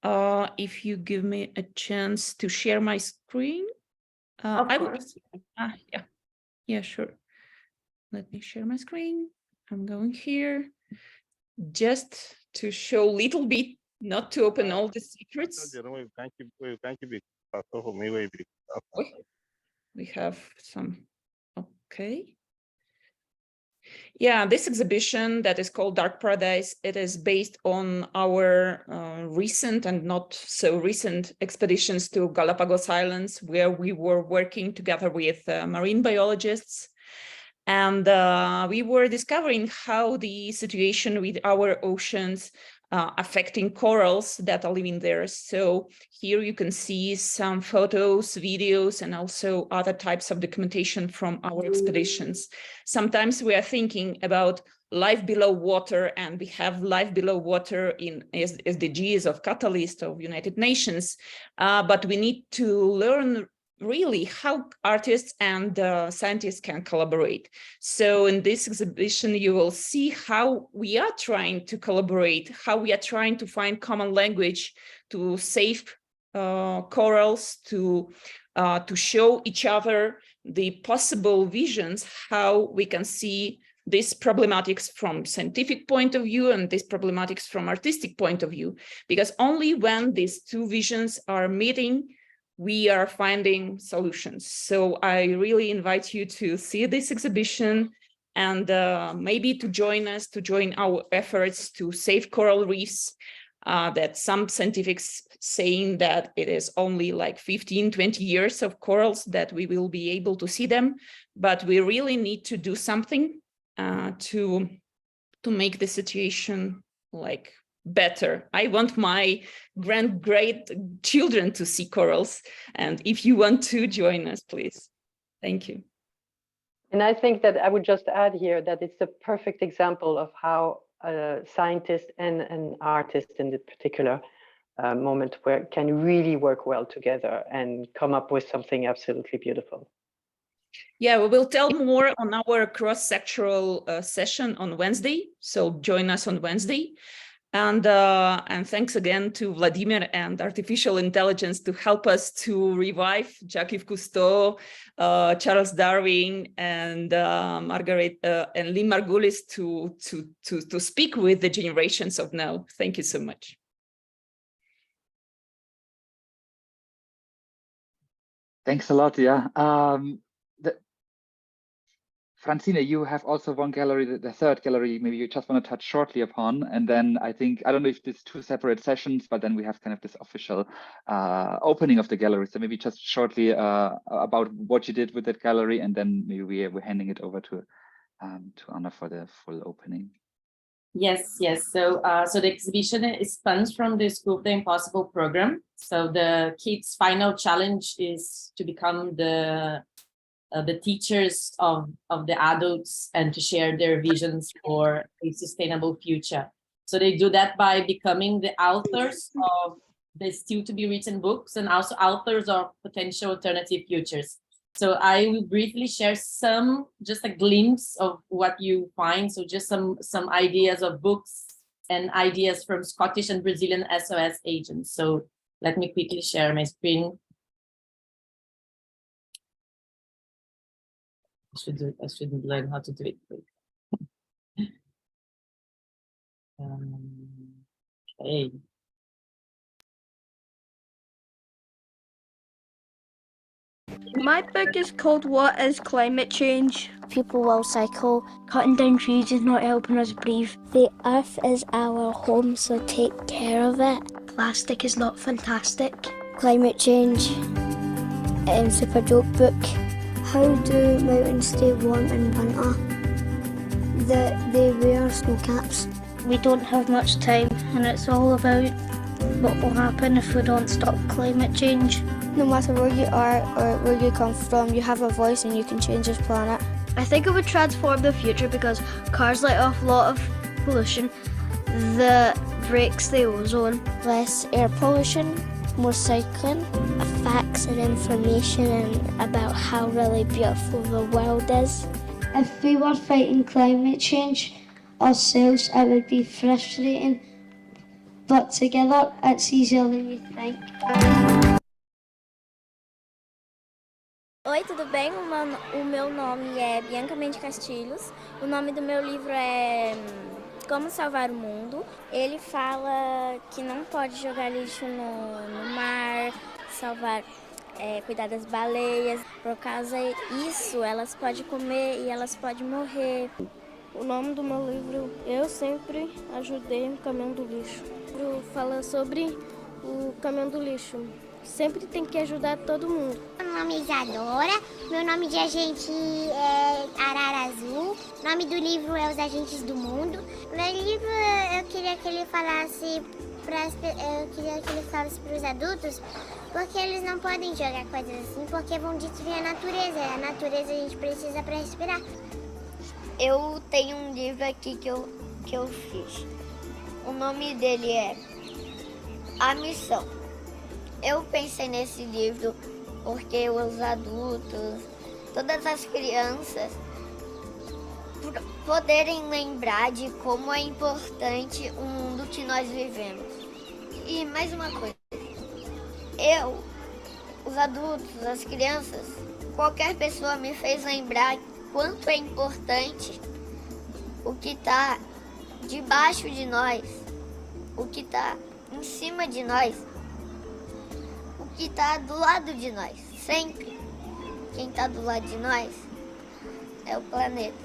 If you give me a chance to share my screen. Of course. Yeah, sure. Let me share my screen. I'm going here just to show a little bit, not to open all the secrets. We have some, okay. Yeah, this exhibition that is called Dark Paradise, it is based on our recent and not so recent expeditions to Galapagos Islands, where we were working together with marine biologists. And we were discovering how the situation with our oceans affecting corals that are living there. So here you can see some photos, videos, and also other types of documentation from our expeditions. Sometimes we are thinking about life below water, and we have life below water in SDGs of Catalyst of United Nations, but we need to learn really how artists and scientists can collaborate. So in this exhibition, you will see how we are trying to collaborate, how we are trying to find common language to save corals, to show each other the possible visions, how we can see these problematics from scientific point of view and these problematics from artistic point of view, because only when these two visions are meeting, we are finding solutions. So I really invite you to see this exhibition. and maybe to join our efforts to save coral reefs. That some scientists saying that it is only like 15, 20 years of corals that we will be able to see them, but we really need to do something to make the situation like better. I want my great children to see corals, and if you want to join us, please. Thank you. And I think that I would just add here that it's a perfect example of how a scientist and an artist in the particular moment where can really work well together and come up with something absolutely beautiful. Yeah, we will tell more on our cross-sectoral session on Wednesday. So join us on Wednesday. And thanks again to Vladimir and Artificial Intelligence to help us to revive Jacques Cousteau, Charles Darwin, and Margaret and Lynn Margulis to speak with the generations of now. Thank you so much. Thanks a lot. Yeah. Francine, you have also one gallery, the third gallery, maybe you just want to touch shortly upon. And then I don't know if there's two separate sessions, but then we have kind of this official opening of the gallery. So maybe just shortly about what you did with that gallery, and then maybe we're handing it over to Anna for the full opening. Yes. So the exhibition is funds from the School of the Impossible program. So the kids' final challenge is to become the teachers of the adults and to share their visions for a sustainable future. So they do that by becoming the authors of the still to be written books and also authors of potential alternative futures. So I will briefly share just a glimpse of what you find. So just some ideas of books and ideas from Scottish and Brazilian SOS agents. So let me quickly share my screen. I shouldn't learn how to do it quick. Okay. My book is called What is Climate Change? People will cycle. Cutting down trees is not helping us breathe. The earth is our home, so take care of it. Plastic is not fantastic. Climate change. Super joke book. How do mountains stay warm in winter? They wear snow caps. We don't have much time, and it's all about what will happen if we don't stop climate change. No matter where you are or where you come from, you have a voice and you can change this planet. I think it would transform the future because cars let off a lot of pollution that breaks the ozone. Less air pollution, more cycling, facts and information about how really beautiful the world is. If we were fighting climate change ourselves, it would be frustrating, but together it's easier than you think. Oi, tudo bem? O meu nome é Bianca Mendes Castilhos. O nome do meu livro é Como Salvar o Mundo. Ele fala que não pode jogar lixo no mar, cuidar das baleias. Por causa disso, elas podem comer e elas podem morrer. O nome do meu livro, Eu Sempre Ajudei no Caminhão do Lixo. O livro fala sobre o caminhão do lixo. Sempre tem que ajudar todo mundo. Meu nome é Isadora, meu nome de agente é Arara Azul, o nome do livro é Os Agentes do Mundo. Meu livro eu queria que ele falasse para os adultos, porque eles não podem jogar coisas assim, porque vão destruir a natureza. A natureza a gente precisa para respirar. Eu tenho um livro aqui que eu fiz. O nome dele é A Missão. Eu pensei nesse livro porque os adultos, todas as crianças, poderem lembrar de como é importante o mundo que nós vivemos. E mais uma coisa, os adultos, as crianças, qualquer pessoa me fez lembrar quanto é importante o que está debaixo de nós, o que está em cima de nós, o que está do lado de nós. Sempre quem está do lado de nós é o planeta.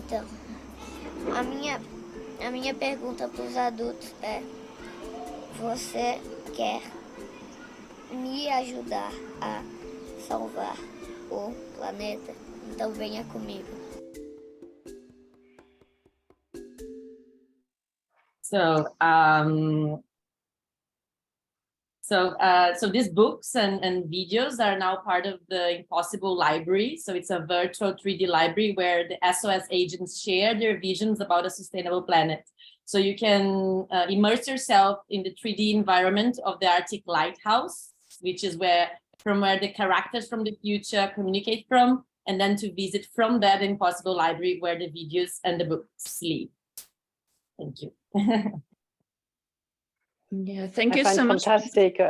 Então, a minha pergunta para os adultos é: você quer me ajudar a salvar o planeta? Então venha comigo. So these books and videos are now part of the Impossible Library. So it's a virtual 3D library where the SOS agents share their visions about a sustainable planet. So you can immerse yourself in the 3D environment of the Arctic Lighthouse, which is from where the characters from the future communicate from, and then to visit from that Impossible Library where the videos and the books live. Thank you. Yeah, thank you so much. Fantastic.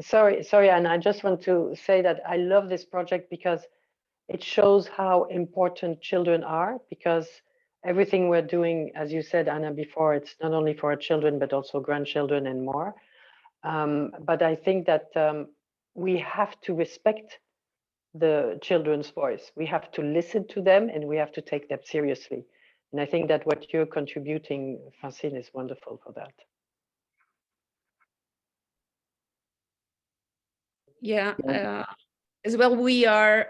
Sorry, Anna. I just want to say that I love this project because it shows how important children are, because everything we're doing, as you said, Anna, before, it's not only for our children, but also grandchildren and more. But I think that we have to respect the children's voice. We have to listen to them and we have to take them seriously. And I think that what you're contributing, Francine, is wonderful for that. Yeah, as well, we are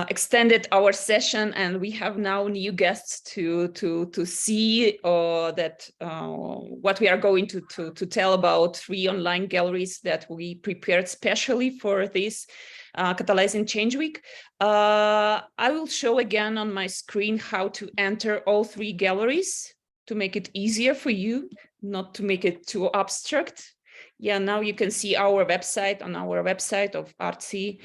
extended our session, and we have now new guests to see that what we are going to tell about 3 online galleries that we prepared specially for this Catalyzing Change Week. I will show again on my screen how to enter all 3 galleries to make it easier for you, not to make it too abstract. Yeah, now you can see our website. On our website of ArtSI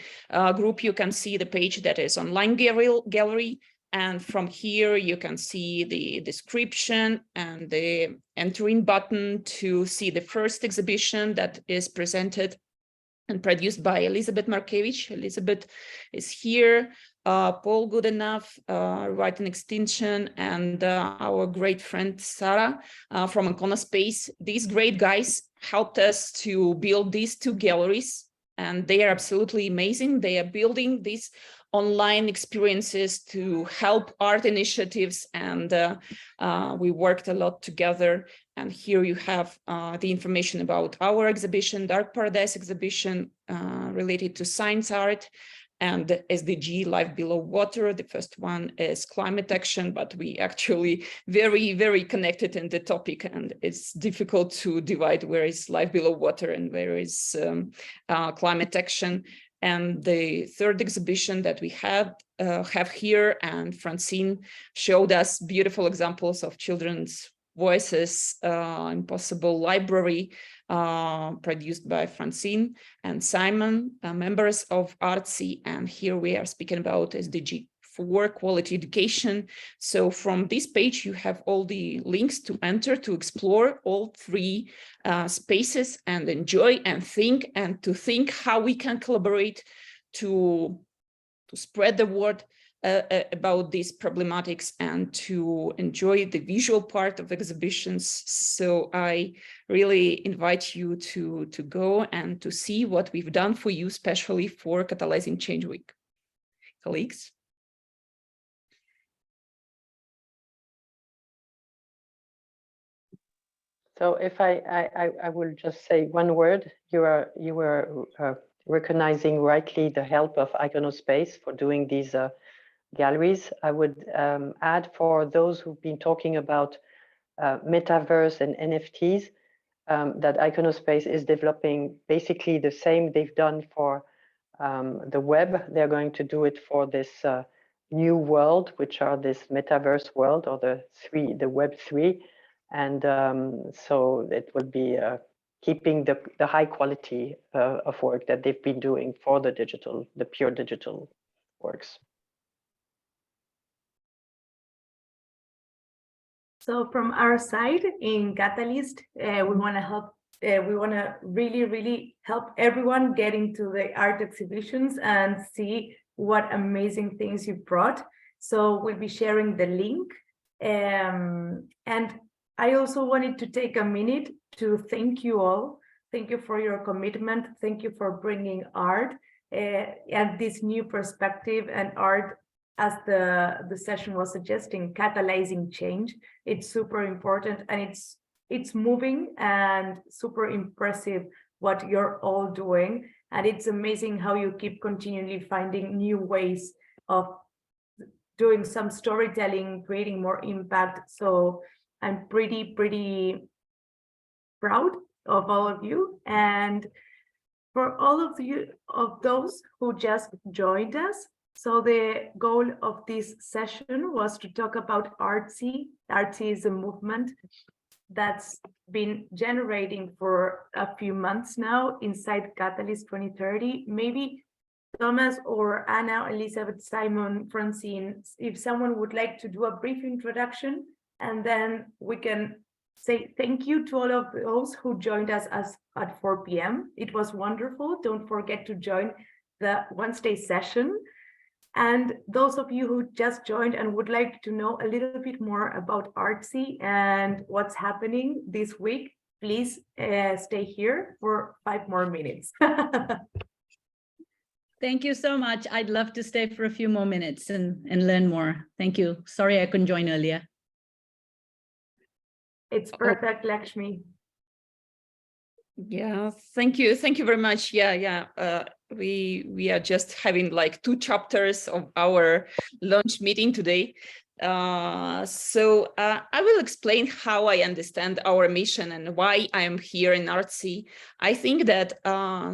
group, you can see the page that is online gallery. And from here, you can see the description and the entering button to see the first exhibition that is presented and produced by Elizabeth Markevitch. Elizabeth is here. Paul Goodenough, Writing Extinction, and our great friend Sarah from Ancona Space. These great guys helped us to build these 2 galleries, and they are absolutely amazing. They are building these online experiences to help art initiatives, and we worked a lot together. And here you have the information about our exhibition, Dark Paradise exhibition, related to science art, and the SDG Life Below Water. The first one is climate action, but we actually very, very connected in the topic, and it's difficult to divide where is life below water and where is climate action. And the third exhibition that we have here, and Francine showed us beautiful examples of children's voices, Impossible Library, produced by Francine and Simon, members of ArtSI. And here we are speaking about SDG 4, quality education. So from this page, you have all the links to enter, to explore all 3 spaces and enjoy and think how we can collaborate to spread the word about these problematics and to enjoy the visual part of exhibitions. So I really invite you to go and to see what we've done for you, especially for Catalyzing Change Week. Colleagues? So if I will just say one word, you were recognizing rightly the help of Iconospace for doing these galleries. I would add, for those who've been talking about metaverse and NFTs, that Iconospace is developing basically the same they've done for the web. They're going to do it for this new world, which are this metaverse world, or the Web 3. And so it will be keeping the high quality of work that they've been doing for the pure digital works. So from our side in Catalyst, we want to help. We want to really, really help everyone get into the art exhibitions and see what amazing things you brought. So we'll be sharing the link. And I also wanted to take a minute to thank you all. Thank you for your commitment. Thank you for bringing art and this new perspective and art as the session was suggesting, catalyzing change. It's super important, and it's moving and super impressive what you're all doing. And it's amazing how you keep continually finding new ways of doing some storytelling, creating more impact. So I'm pretty proud of all of you. And for all of you, of those who just joined us, so the goal of this session was to talk about ArtSI. ArtSI is a movement that's been generating for a few months now inside Catalyst 2030. Maybe Thomas or Anna, Elizabeth, Simon, Francine, if someone would like to do a brief introduction, and then we can say thank you to all of those who joined us at 4 p.m. It was wonderful. Don't forget to join the Wednesday session. And those of you who just joined and would like to know a little bit more about ArtSI and what's happening this week, please stay here for 5 more minutes. Thank you so much. I'd love to stay for a few more minutes and learn more. Thank you. Sorry I couldn't join earlier. It's perfect, Lakshmi. Yeah, thank you. Thank you very much. Yeah. We are just having like 2 chapters of our launch meeting today. So I will explain how I understand our mission and why I am here in ArtSI. I think that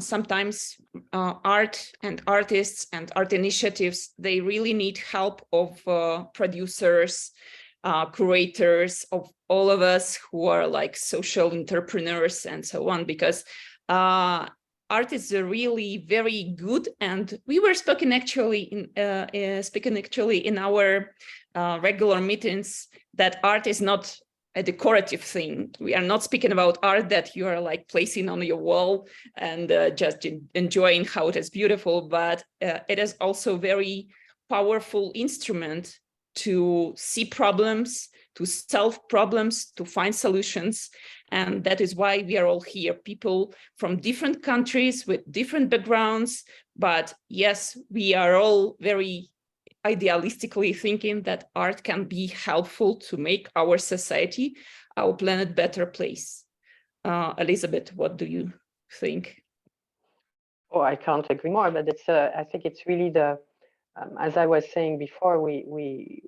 sometimes art and artists and art initiatives, they really need help of producers, curators, of all of us who are like social entrepreneurs and so on, because art is really very good. And we were speaking actually in our regular meetings that art is not a decorative thing. We are not speaking about art that you are like placing on your wall and just enjoying how it is beautiful, but it is also a very powerful instrument to see problems, to solve problems, to find solutions. And that is why we are all here, people from different countries with different backgrounds. But yes, we are all very idealistically thinking that art can be helpful to make our society, our planet, better place. Elizabeth, what do you think? Oh, I can't agree more, but it's I think it's really the as I was saying before, we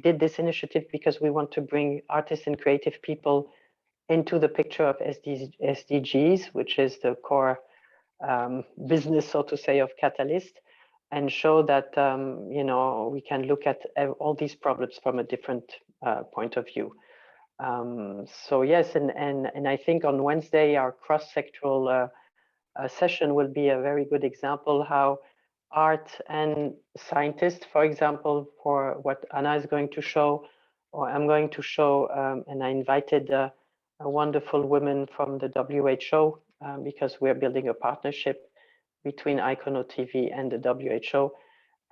did this initiative because we want to bring artists and creative people into the picture of SDGs, which is the core business, so to say, of Catalyst, and show that you know, we can look at all these problems from a different point of view. So yes, and I think on Wednesday our cross-sectoral session will be a very good example how art and scientists, for example, for what Anna is going to show, or I'm going to show, and I invited a wonderful woman from the WHO because we're building a partnership between Icono TV and the WHO,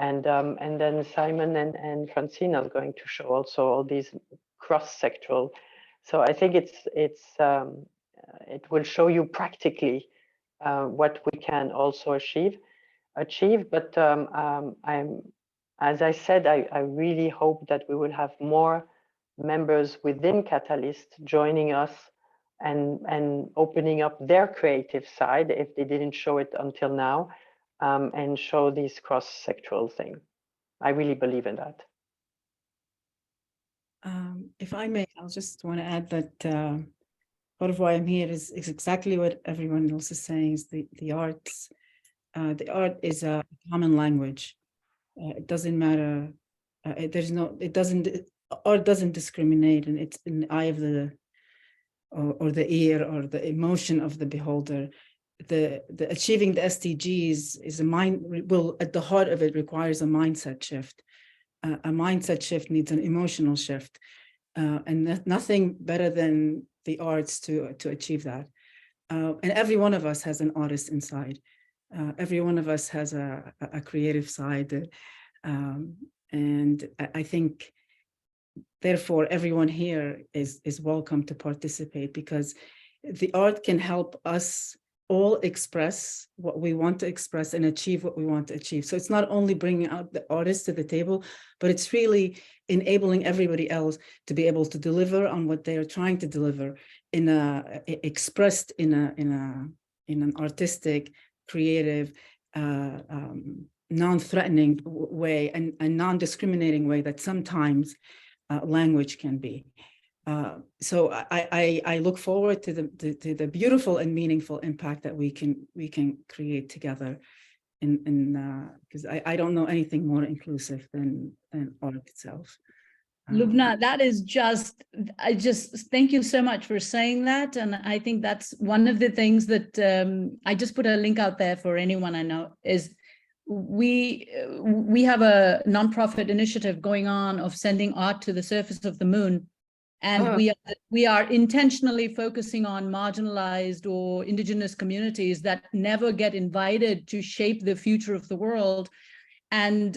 and then Simon and Francine are going to show also all these cross-sectoral. So I think it will show you practically what we can also achieve. But as I said, I really hope that we will have more members within Catalyst joining us and opening up their creative side if they didn't show it until now, and show this cross-sectoral thing. I really believe in that. If I may, I'll just want to add that part of why I'm here is exactly what everyone else is saying, is the arts. The art is a common language. It doesn't matter. Art doesn't discriminate, and it's in the eye of the, or the ear, or the emotion of the beholder. The achieving the SDGs is at the heart of it requires a mindset shift. A mindset shift needs an emotional shift, and nothing better than the arts to achieve that. And every one of us has an artist inside. Every one of us has a creative side, and I think, therefore, everyone here is welcome to participate, because the art can help us all express what we want to express and achieve what we want to achieve. So it's not only bringing out the artists to the table, but it's really enabling everybody else to be able to deliver on what they are trying to deliver expressed in an artistic, creative, non-threatening way and non-discriminating way that sometimes language can be. So I look forward to the beautiful and meaningful impact that we can create together, because I don't know anything more inclusive than art itself. Lubna, that is I just thank you so much for saying that, and I think that's one of the things that I just put a link out there for anyone I know is. We have a nonprofit initiative going on of sending art to the surface of the moon. And we are intentionally focusing on marginalized or indigenous communities that never get invited to shape the future of the world. And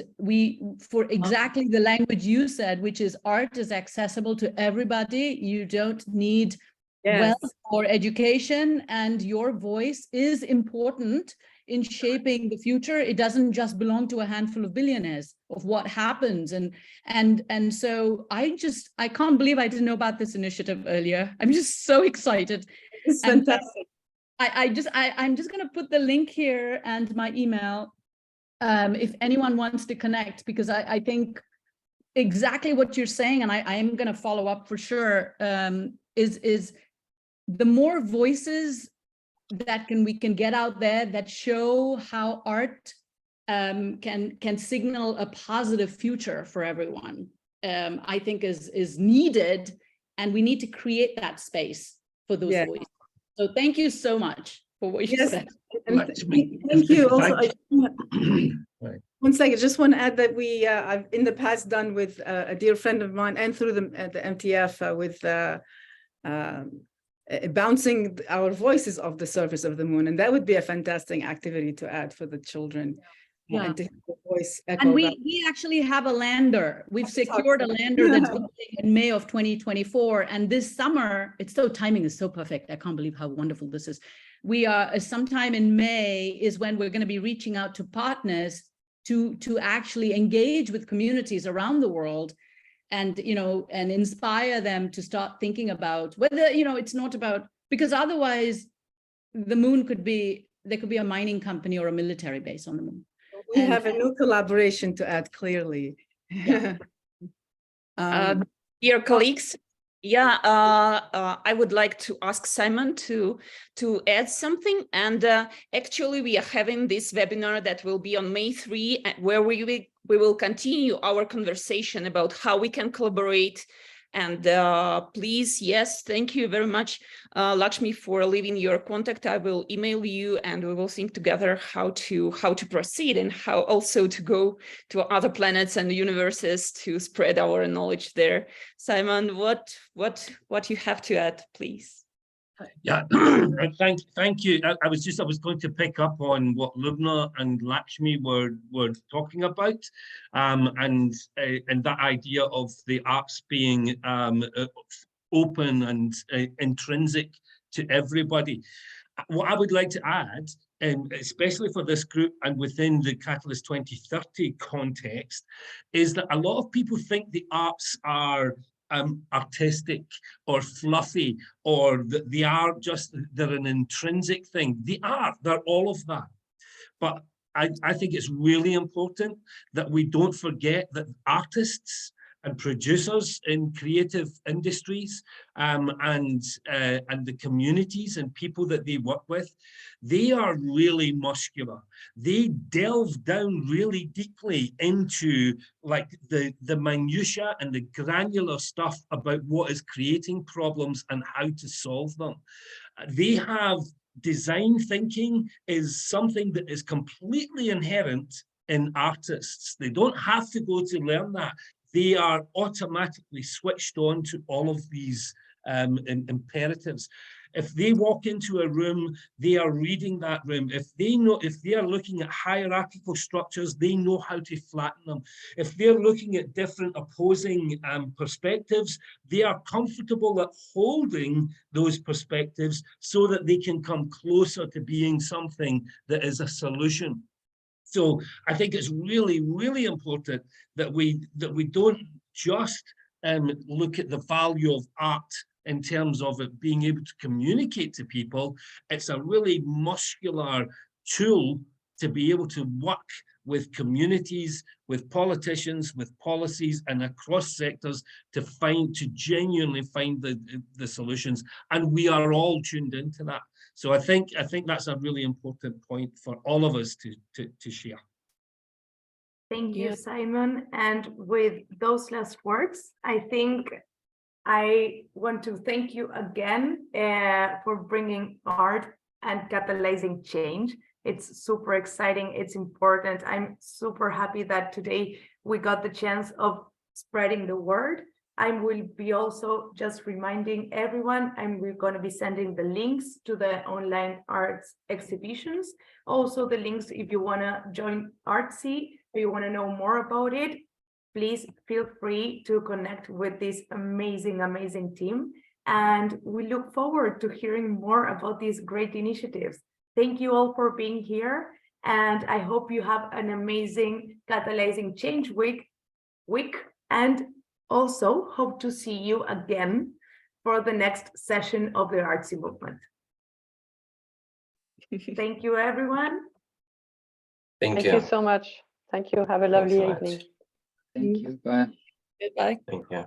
for exactly the language you said, which is art is accessible to everybody. You don't need wealth or education, and your voice is important in shaping the future. It doesn't just belong to a handful of billionaires of what happens. And so I can't believe I didn't know about this initiative earlier. I'm just so excited. It's fantastic. I'm just going to put the link here and my email if anyone wants to connect, because I think exactly what you're saying, and I am going to follow up for sure, is the more voices that we can get out there that show how art can signal a positive future for everyone, I think is needed, and we need to create that space for those voices. So thank you so much for what you said. Thank you. Also, one second, just want to add that I've in the past done with a dear friend of mine and through the MTF with bouncing our voices off the surface of the moon, and that would be a fantastic activity to add for the children. And to hear the voice echo. And we actually have a lander. We've secured a lander that's going in May of 2024, and this summer, timing is so perfect. I can't believe how wonderful this is. We are sometime in May is when we're going to be reaching out to partners to actually engage with communities around the world, and and inspire them to start thinking about whether it's not about, because otherwise the moon could be a mining company or a military base on the moon. We have a new collaboration to add, clearly. Yeah. Dear colleagues, I would like to ask Simon to add something. And actually, we are having this webinar that will be on May 3, where we will continue our conversation about how we can collaborate. And please, yes, thank you very much, Lakshmi, for leaving your contact. I will email you, and we will think together how to proceed, and how also to go to other planets and universes to spread our knowledge there. Simon, what you have to add, please? Yeah, thank you. I was going to pick up on what Lubna and Lakshmi were talking about, and that idea of the arts being open and intrinsic to everybody. What I would like to add, especially for this group and within the Catalyst 2030 context, is that a lot of people think the arts are artistic or fluffy, or that they're an intrinsic thing. They're all of that. But I think it's really important that we don't forget that artists and producers in creative industries and the communities and people that they work with, they are really muscular. They delve down really deeply into like the minutiae and the granular stuff about what is creating problems and how to solve them. They have design thinking is something that is completely inherent in artists. They don't have to go to learn that. They are automatically switched on to all of these imperatives. If they walk into a room, they are reading that room. If they are looking at hierarchical structures, they know how to flatten them. If they're looking at different opposing perspectives, they are comfortable at holding those perspectives so that they can come closer to being something that is a solution. So I think it's really, really important that we don't just look at the value of art in terms of it being able to communicate to people. It's a really muscular tool to be able to work with communities, with politicians, with policies, and across sectors to genuinely find the solutions. And we are all tuned into that. So I think that's a really important point for all of us to share. Thank you, Simon. And with those last words, I think I want to thank you again for bringing art and catalyzing change. It's super exciting. It's important. I'm super happy that today we got the chance of spreading the word. I will be also just reminding everyone, we're going to be sending the links to the online arts exhibitions. Also the links if you want to join ArtSI, or you want to know more about it, please feel free to connect with this amazing team. And we look forward to hearing more about these great initiatives. Thank you all for being here. And I hope you have an amazing Catalyzing Change week. And also hope to see you again for the next session of the ArtSI movement. Thank you, everyone. Thank you so much. Thank you. Have a lovely evening. Thank you. Bye. Goodbye. Thank you.